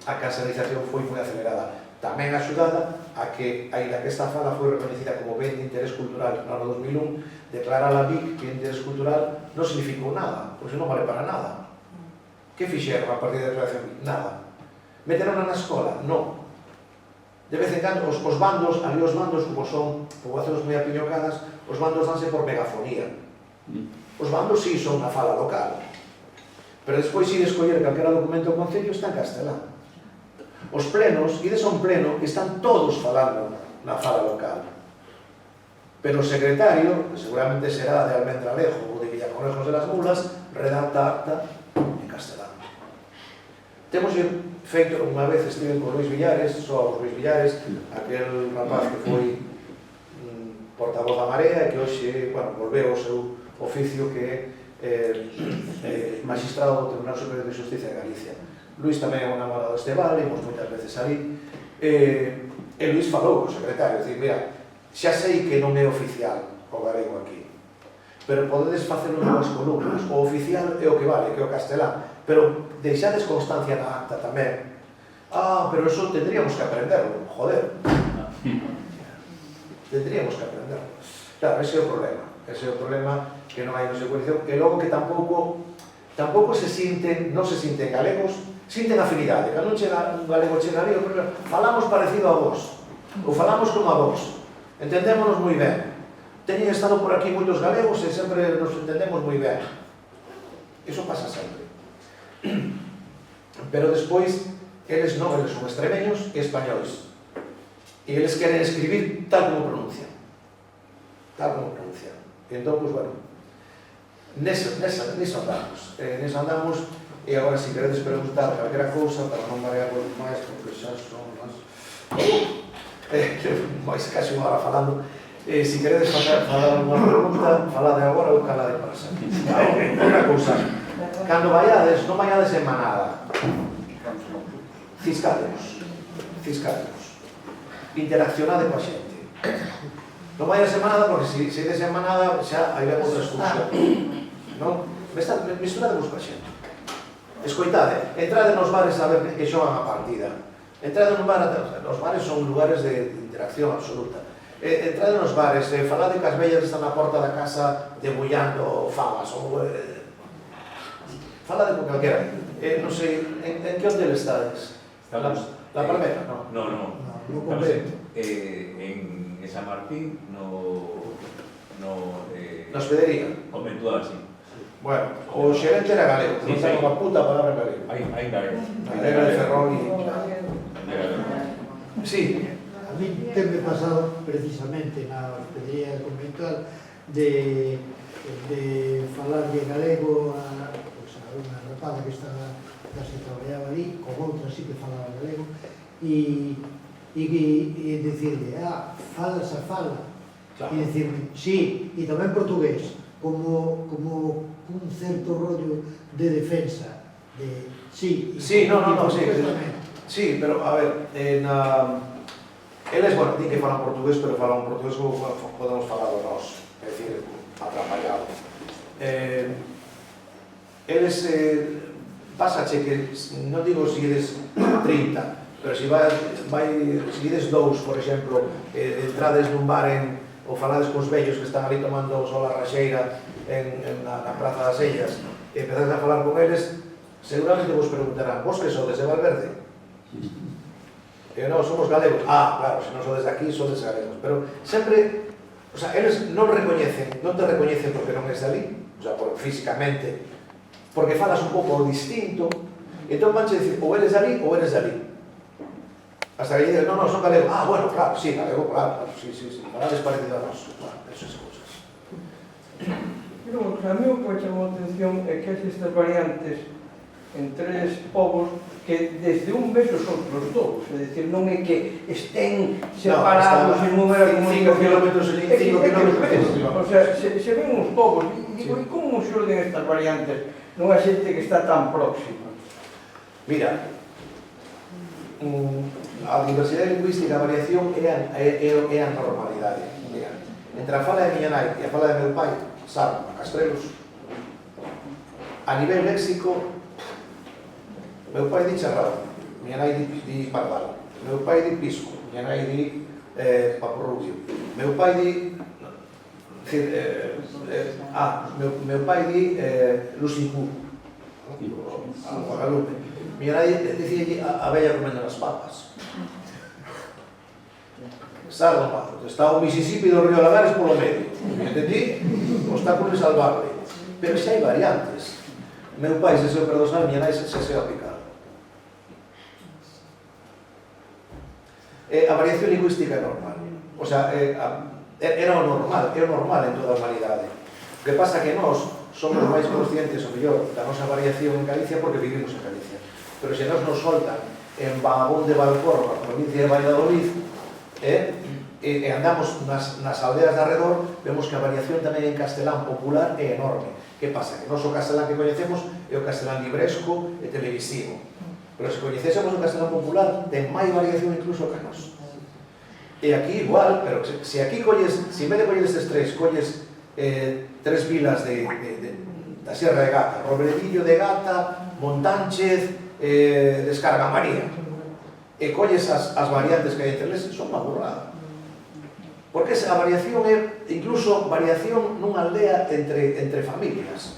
a castelanización foi moi acelerada, tamén axudada a que, aínda que esta fala foi reconhecida como ben de interés cultural no ano 2001, declarar a BIC que interés cultural non significou nada, pois non vale para nada. Que fixeron a partir da declaración BIC? Nada. Meteron na escola? Non. De vez en cando, os bandos, ali os bandos, como son poboacións moi apiñocadas, os bandos danse por megafonía. Os bandos sí son na fala local, pero despois si escoller calquera documento do Concello está en castelán. Os plenos, ides a un pleno, están todos falando na fala local. Pero o secretario, que seguramente será de Almendralejo ou de Villaconejos de las Mulas, redacta acta en castelán. Temos feito, unha vez estive con Luis Villares, só Luis Villares, aquel rapaz que foi portavoz da Marea e que hoxe, volveu ao seu oficio que é magistrado do Tribunal Superior de Justicia de Galicia. Luis tamén é un namorado deste vale, imos moitas veces ali, e Luis falou co secretario, dicir, mira, xa sei que non é oficial o galego aquí, pero podedes facelo en dúas columnas, o oficial é o que vale, que é o castelán, pero deixades constancia na acta tamén. Pero eso tendríamos que aprenderlo, joder. Tendríamos que aprenderlo. Claro, ese é o problema que non hai no seu coalición, e logo que tampouco se sinten, non se sinten galegos, sinten afinidade, que non chega un galego chegaría, pero falamos parecido a vos, ou falamos como a vos, entendémonos moi ben. Teñen estado por aquí moitos galegos e sempre nos entendemos moi ben. Iso pasa sempre. Pero despois, eles son extremeños e españois, e eles queren escribir tal como pronuncian. E entón, pois, bueno, niso andamos, e agora, se queredes preguntar calquera cousa, para non marear máis, porque xa son máis casi unha hora falando, se queredes falar unha pregunta, falade agora ou calade para sempre. Outra cousa, cando vaiades, non vaiades en manada, ciscádemos, interaccionade coa xente. Non vaiades en manada, porque se ides en manada xa hai outra excursión, non? Mesturádemos coa xente. Escoitade, entrade nos bares a ver que xogan a partida. Entrade nos bares, os bares son lugares de interacción absoluta. Entrade nos bares, falade cas vellas que están na porta da casa debullando fabas, ou falade con calquera. Non sei, en que hotel estades? Estamos... La Palmera? No. Estamos en San Martín, no Hospedería. Conventual, sí. Bueno, o xerente era galego, non ten unha puta palabra galego. Hai galego. Galego de Ferrón e... Sí. A mí teme pasado precisamente na hospedería conventual de falar de galego a unha rapada que estaba que traballaba ali, con outra sí que falaba galego, e dicirle, fala esa fala, e dicirme, sí, e tamén portugués, como un certo rollo de defensa, de sí, sí, no, sí, pero a ver, eles, bueno, di que falan portugués, pero falan portugués como podemos falado nós, é dicir, atrapallado. Eles, pásache que, non digo se ides 30, pero se ides 2, por exemplo, entrades nun bar ou falades cos vellos que están ali tomando o sol a raxeira na Praza das Ellas, e empezades a falar con eles, seguramente vos preguntarán, vos que sodes de Valverde? E non, somos galegos. Claro, se non sodes de aquí, sodes galegos. Pero sempre, o sea, eles non te recoñecen porque non és de ali, o sea, físicamente, porque falas un pouco distinto, e entón vanche dicir, ou eres de ali, ou eres de ali. Hasta que dices, non, son galego. Bueno, claro, sí, galego, claro, sí, falades parecido a nós. Bueno, esas cousas. Pero a mí o que me chamou a atención é que hai estas variantes en tres povos que desde un ves os outros dous, é dicir, non é que estén separados en número de 5 kilómetros en 5 kilómetros. O sea, se ven uns povos, e digo, e como xorden estas variantes nunha xente que está tan próxima? Mira, a diversidade lingüística, a variación é a normalidade. Mira, entre a fala de miña nai e a fala de meu pai, Sarma, Castrelos, a nivel léxico, meu pai di charrado, miña nai di pardal, meu pai di pisco, miña nai di paporrubio, meu pai di meu pai di lusicú, a guadalupe, miña nai dicía a bella comendo as papas. Sarma, está o Mississippi do río Lagares polo medio, entendí? Obstáculo insalvable. Pero xa hai variantes. Meu pai se seu perdosal, miña nai se seu apicar. A variación lingüística é normal. O sea, era o normal, é o normal en toda a humanidade. O que pasa que nós somos máis conscientes, o mellor, da nosa variación en Galicia porque vivimos en Galicia. Pero se nos soltan en Vagón de Valcorba, provincia de Valladolid, e andamos nas aldeas de arredor, vemos que a variación tamén en castelán popular é enorme. Que pasa? Que nós o castelán que coñecemos é o castelán libresco e televisivo. Pero se coñecésemos o castelán popular, ten máis variación incluso que nós. E aquí igual, pero se aquí colles, se en vez de coller estes tres, colles tres vilas da Sierra de Gata, Robledillo de Gata, Montánchez, Descarga María, e colles as variantes que hai entre eles, son unha burrada. Porque a variación é incluso variación nunha aldea entre familias.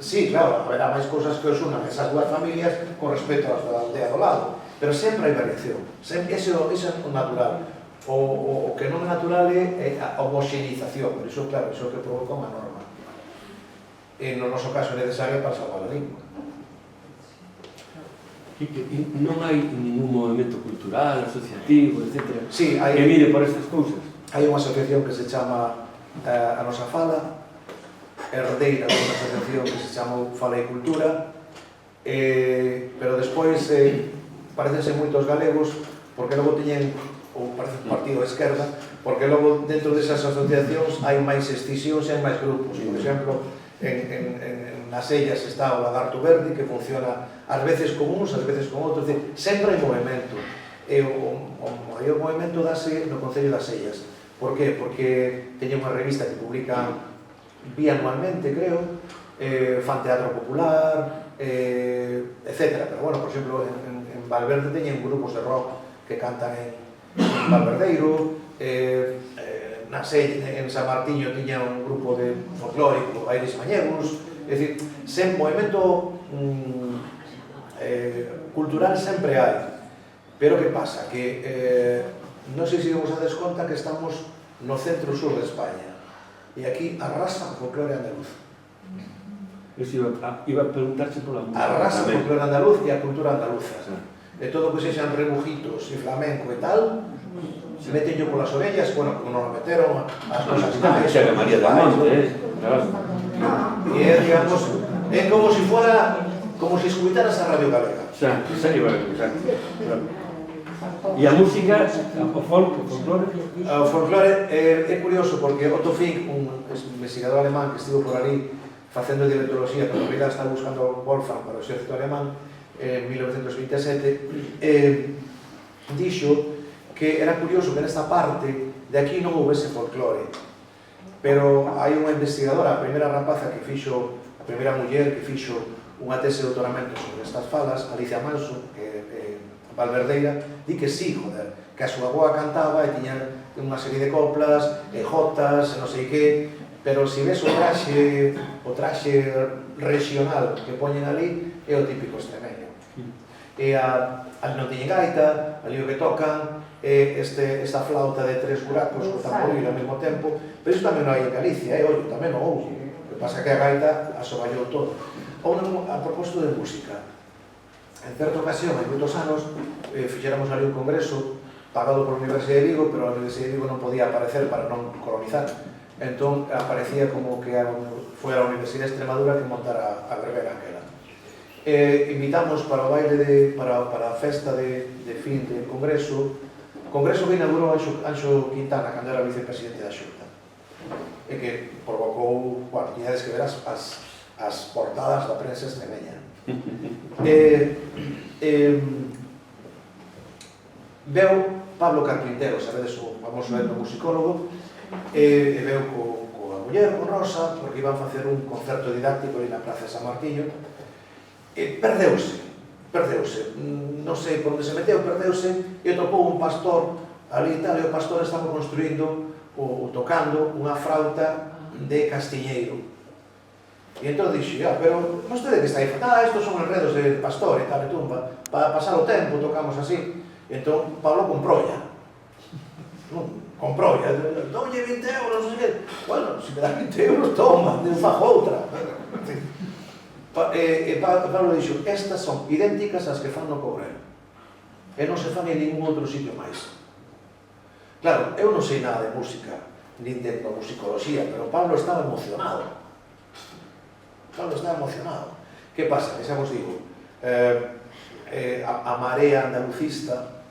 Sí, claro, haberá máis cousas que os unan esas dúas familias con respecto ás da aldea do lado, pero sempre hai variación, ese é o natural. O que non é natural é a homoxenización, por iso, claro, iso é o que provoca unha norma. E no noso caso é necesario para salvar a lingua. Non hai ningún movimento cultural, asociativo, etc. Sí, que mire por estas cousas. Hai unha asociación que se chama A Nosa Fala, herdeira de unha asociación que se chama Fala e Cultura, pero despois parecense moitos galegos, porque logo teñen, ou parece un partido de esquerda, porque logo dentro desas asociacións hai máis escisións e hai máis grupos. Por exemplo, nas Ellas está o Lagarto Verde, que funciona ás veces con uns, ás veces con outros, sempre hai movimento. E o maior movimento dase no Concello das Ellas. Por qué? Porque teñen unha revista que publica bianualmente, creo, fan teatro popular, etc. Pero, bueno, por exemplo, en Valverde teñen grupos de rock que cantan en Valverdeiro, en San Martiño tiña un grupo de folclórico, Bailes Mañegos, é dicir, sen movimento cultural sempre hai. Pero que pasa? Que non sei se vos dades conta que estamos no centro-sur de España e aquí arrasa o folclore andaluz. Iba a preguntarse pola música. Arrasa o folclore andaluz e a cultura andaluza. De todo o que sexan rebujitos e flamenco e tal, se meten yo polas orellas, bueno, como nos meteron as nosas nais. Xa que María del Monte, claro. E é, digamos, é como se fuera, como se escuitaras a Radio Galega. Xa, exacto. E a música, o folclore? O folclore é curioso porque Otto Fink, un investigador alemán que estivo por ali facendo dialectoloxía, pero en realidad está buscando Wolfram para o exército alemán en 1927, dixo que era curioso que nesta parte de aquí non houvese folclore, pero hai unha investigadora, a primeira rapaza que fixo, a primeira muller que fixo unha tese de doutoramento sobre estas falas, Alicia Manso, que valverdeira, di que sí, joder, que a súa boa cantaba e tiña unha serie de coplas, e jotas, e non sei que, pero se ves o traxe regional que poñen ali, é o típico extremeño. E non teñen gaita, ali o que tocan, esta flauta de tres buracos co tamboril ao mesmo tempo, pero iso tamén non hai en Galicia, ollo, tamén non houve. O que pasa que a gaita asoballou todo. Ou a propósito de música, en certa ocasión, hai moitos anos, fixéramos ali un congreso pagado por a Universidade de Vigo, pero a Universidade de Vigo non podía aparecer para non colonizar. Entón aparecía como que foi a Universidade de Extremadura que montara a verbena aquela. Invitamos para o baile para a festa de fin de congreso. O congreso que inaugurou Anxo Quintana cando era vicepresidente da Xunta, e que provocou, bueno, tiñades que ver as portadas da prensa extremeña. Veu Pablo Carpintero, sabedes, o famoso etnomusicólogo, e veu coa muller, con Rosa, porque iban facer un concerto didáctico ali na Praza de San Martiño, e perdeuse, non sei por onde se meteu, perdeuse, e topou un pastor ali e tal, e o pastor estaba construindo ou tocando unha frauta de castiñeiro. E entón dixo, pero vostede que está aí, estos son enredos de pastor e tal, e tumba, para pasar o tempo tocamos así. E entón Pablo comproulla, doulle 20 euros, non sei. Bueno, se me dá 20 euros, toma, eu fago outra. E Pablo dixo, estas son idénticas ás que fan no Cobrelo, e non se fan en ningún outro sitio máis. Claro, eu non sei nada de música, nin de etnomusicoloxía, pero Pablo estaba emocionado. Que pasa? Que xa vos digo, a marea andalucista,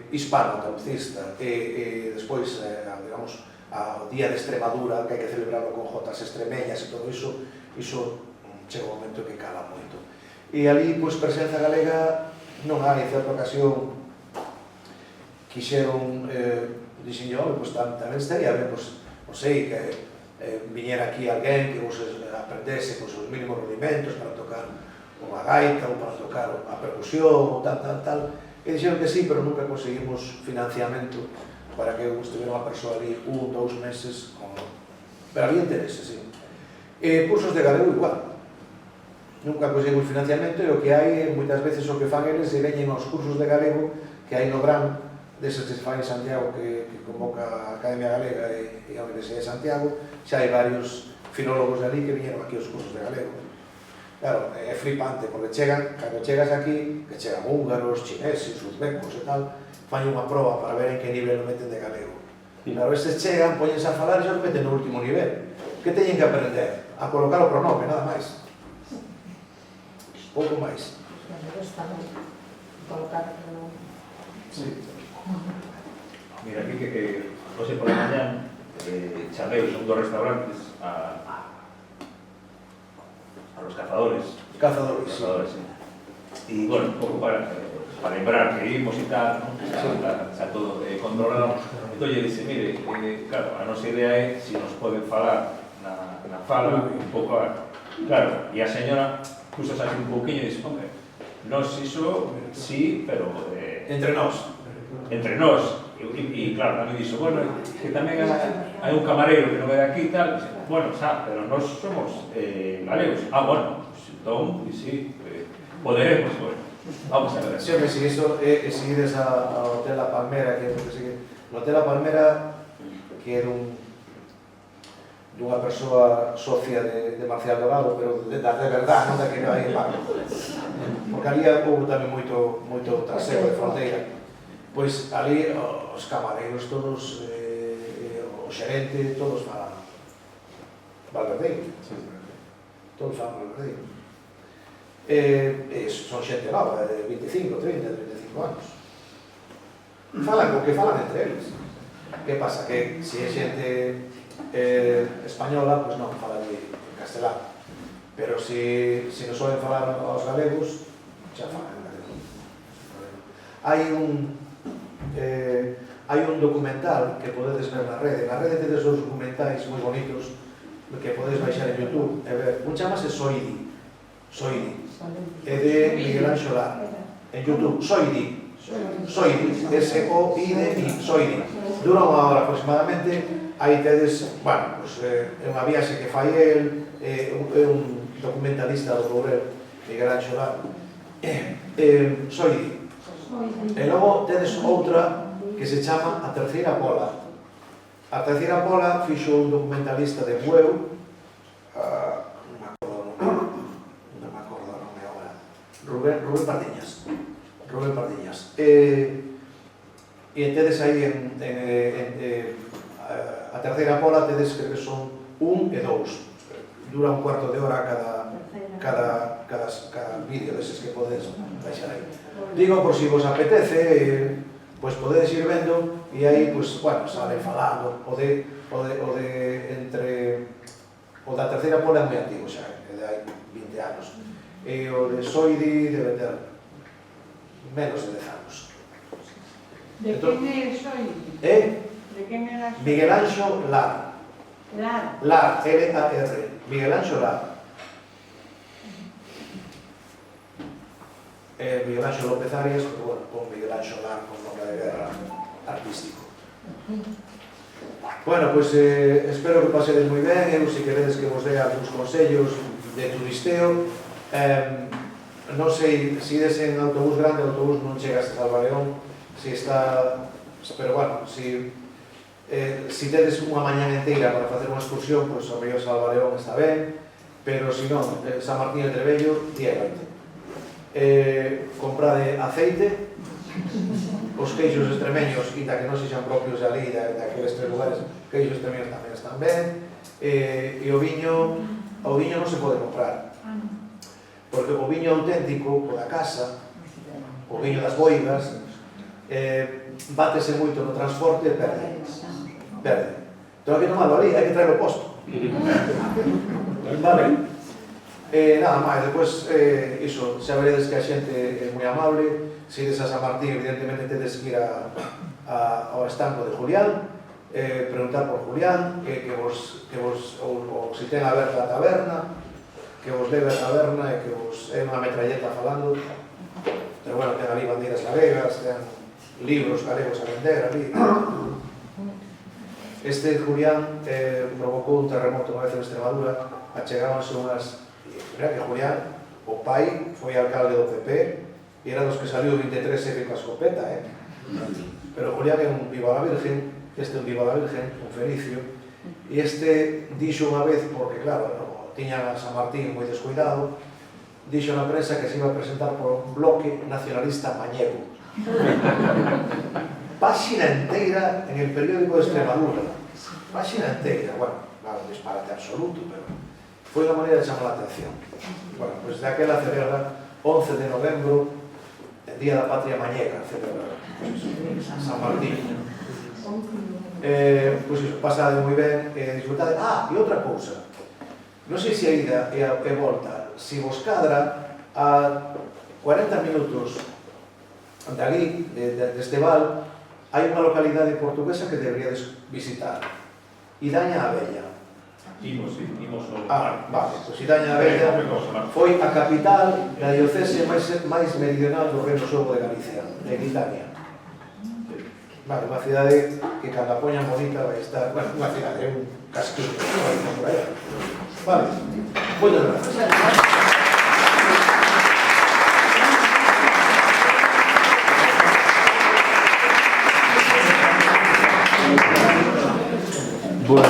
hispano-andalucista, e despois, digamos, o Día de Extremadura, que hai que celebrarlo con jotas extremeñas e todo iso chega un momento que cala moito. E ali, pois, presenza galega non hai, en certa ocasión, quixeron, dixen yo, pois, tamén estaría ben, pois, non sei, que viñera aquí alguén que vos aprendese os mínimos rudimentos para tocar unha gaita ou para tocar a percusión ou tal, e dixeron que sí, pero nunca conseguimos financiamento para que estuviera unha persoa ali 1, 2 meses, pero había interese, sí. Cursos de galego igual, nunca conseguimos financiamento, e o que hai, moitas veces o que fan eles, se veñen aos cursos de galego que hai no Gran, deses que se fan en Santiago, que convoca a Academia Galega e a Universidade de Santiago, xa hai varios filólogos de ali que viñeron aquí aos cursos de galego. Claro, é flipante, porque cando chegas aquí, que chegan húngaros, chineses, uzbecos e tal, fan unha proba para ver en que nivel lo meten de galego. Claro, estes chegan, poñense a falar e xa lo meten no último nivel. Que teñen que aprender? A colocar o pronome, nada máis. Pouco máis. Sí. Mira, aquí que hoxe por la mañá chamei un dos restaurantes a los cazadores. Cazadores, Sí. Y bueno, un pouco para lembrar que imos e tal, ¿no? Xa todo controlado. Entón, lle dice, mire, claro, a nosa idea é se nos poden falar na fala un pouco claro, e a señora puso así un pouquinho e dice, hombre, nos iso, sí, pero entre nós. E claro, tamén dixo, bueno, que tamén hai un camareiro que non é de aquí e tal, bueno, xa, pero nós somos galegos. Bueno, entón, sí, poderemos, bueno, vamos a ver. Sí, hombre, si iso seguides ao Hotel La Palmera, que no Hotel La Palmera, que era dunha persoa socia de Marcial Dorado, pero de verdad, non da que non hai pago. Porque ali houve tamén moito trasego de fronteira. Pois ali os camareiros todos, o xerente, todos falan valverdeiro. Todos falan valverdeiro. Son xente nova, de 25, 30, 35 anos. Falan o que falan entre eles. Que pasa? Que se é xente española, pois non falan en castelán. Pero se non soben falar aos galegos, xa falan en galego. Hai un documental que podedes ver na rede. Na rede tedes dos documentais moi bonitos que podedes baixar en YouTube e ver. Un chamase Soidi, é de Miguel Anxo Lar, en YouTube. Soidi, S-O-I-D-I, Soidi. Dura unha hora aproximadamente. Aí tedes, bueno, é unha viaxe que fai el, é un documentalista do Cobrelo, Miguel Anxo Lar. Soidi. E logo tedes outra que se chama A Terceira Pola. A Terceira Pola fixo un documentalista de Bueu, non me acordo o nome agora, Rubén Pardiñas. E tedes aí A terceira pola tedes que son 1 e 2. Dura un cuarto de hora cada vídeo deses que podes baixar aí. Digo, por si vos apetece, pois podedes ir vendo e aí, pois, bueno, sale falando o da terceira pola é moi antigo xa, é de hai 20 anos. E o de Soidi debe ter menos de 10 anos. De quen é Soidi? De quen era Soidi? Miguel Anxo Lar. Lar, L-A-R. Miguel Anxo Lar. Miguel Anxo López Arias, pero bueno, con Miguel Anxo Lar con nome de guerra artístico. Bueno, pois espero que pasedes moi ben. Eu, se queredes que vos dé algúns consellos de turisteo, non sei, se ides en autobús grande, o autobús non chega hasta Salvaleón, se está, pero bueno, se tedes unha mañana inteira para facer unha excursión, pois o río Salvaleón está ben, pero se non, San Martín de Trebello, día e noite. Comprade aceite, os queixos extremeños, quita que non sexan propios de ali, daqueles tres lugares, queixos extremeños tamén están ben, e o viño non se pode comprar, porque o viño auténtico, o da casa, o viño das boigas, bátese moito no transporte e perde. Entón, hai que tomarlo ali, hai que traerlo posto. Vale? Nada máis, depois, iso, xa veredes que a xente é moi amable. Se ides a San Martín, evidentemente tedes que ir ao estanco de Julián, preguntar por Julián, ou se ten aberta a taberna, que vos leve a taberna e que vos é unha metralleta falando. Pero bueno, ten ali bandeiras galegas, ten libros galegos a vender ali. Este Julián provocou un terremoto unha vez en Extremadura, achegábanse unhas... Mira que Julián, o pai, foi alcalde do PP e era dos que saliu 23 e coa escopeta, pero Julián é un viva la Virgen, este é un viva la Virgen, un fenicio, e este dixo unha vez, porque claro, tiñan a San Martín moi descuidado, dixo na prensa que se iba a presentar por un bloque nacionalista mañego. Páxina inteira en el periódico de Extremadura. Páxina inteira, bueno, claro, disparate absoluto, pero foi unha maneira de chamar a atención. Bueno, pois de aquela celebra 11 de novembro, el Día da Patria Mañega, celebra San Martín. Pois iso, pasade moi ben, disfrutade. E outra cousa, non sei se a ida e a volta, se vos cadra a 40 minutos de ali, deste val, hai unha localidade portuguesa que deberíades visitar, Idaña a Bella. Imos vale, pois Idaña a Bella foi a capital da diocese máis meridional do Reino Suevo de Galicia, de Idaña. Vale, unha cidade que cando a poñan bonita vai estar, bueno, unha cidade, un casquillo, por aí. Vale, moitas gracias. Bueno,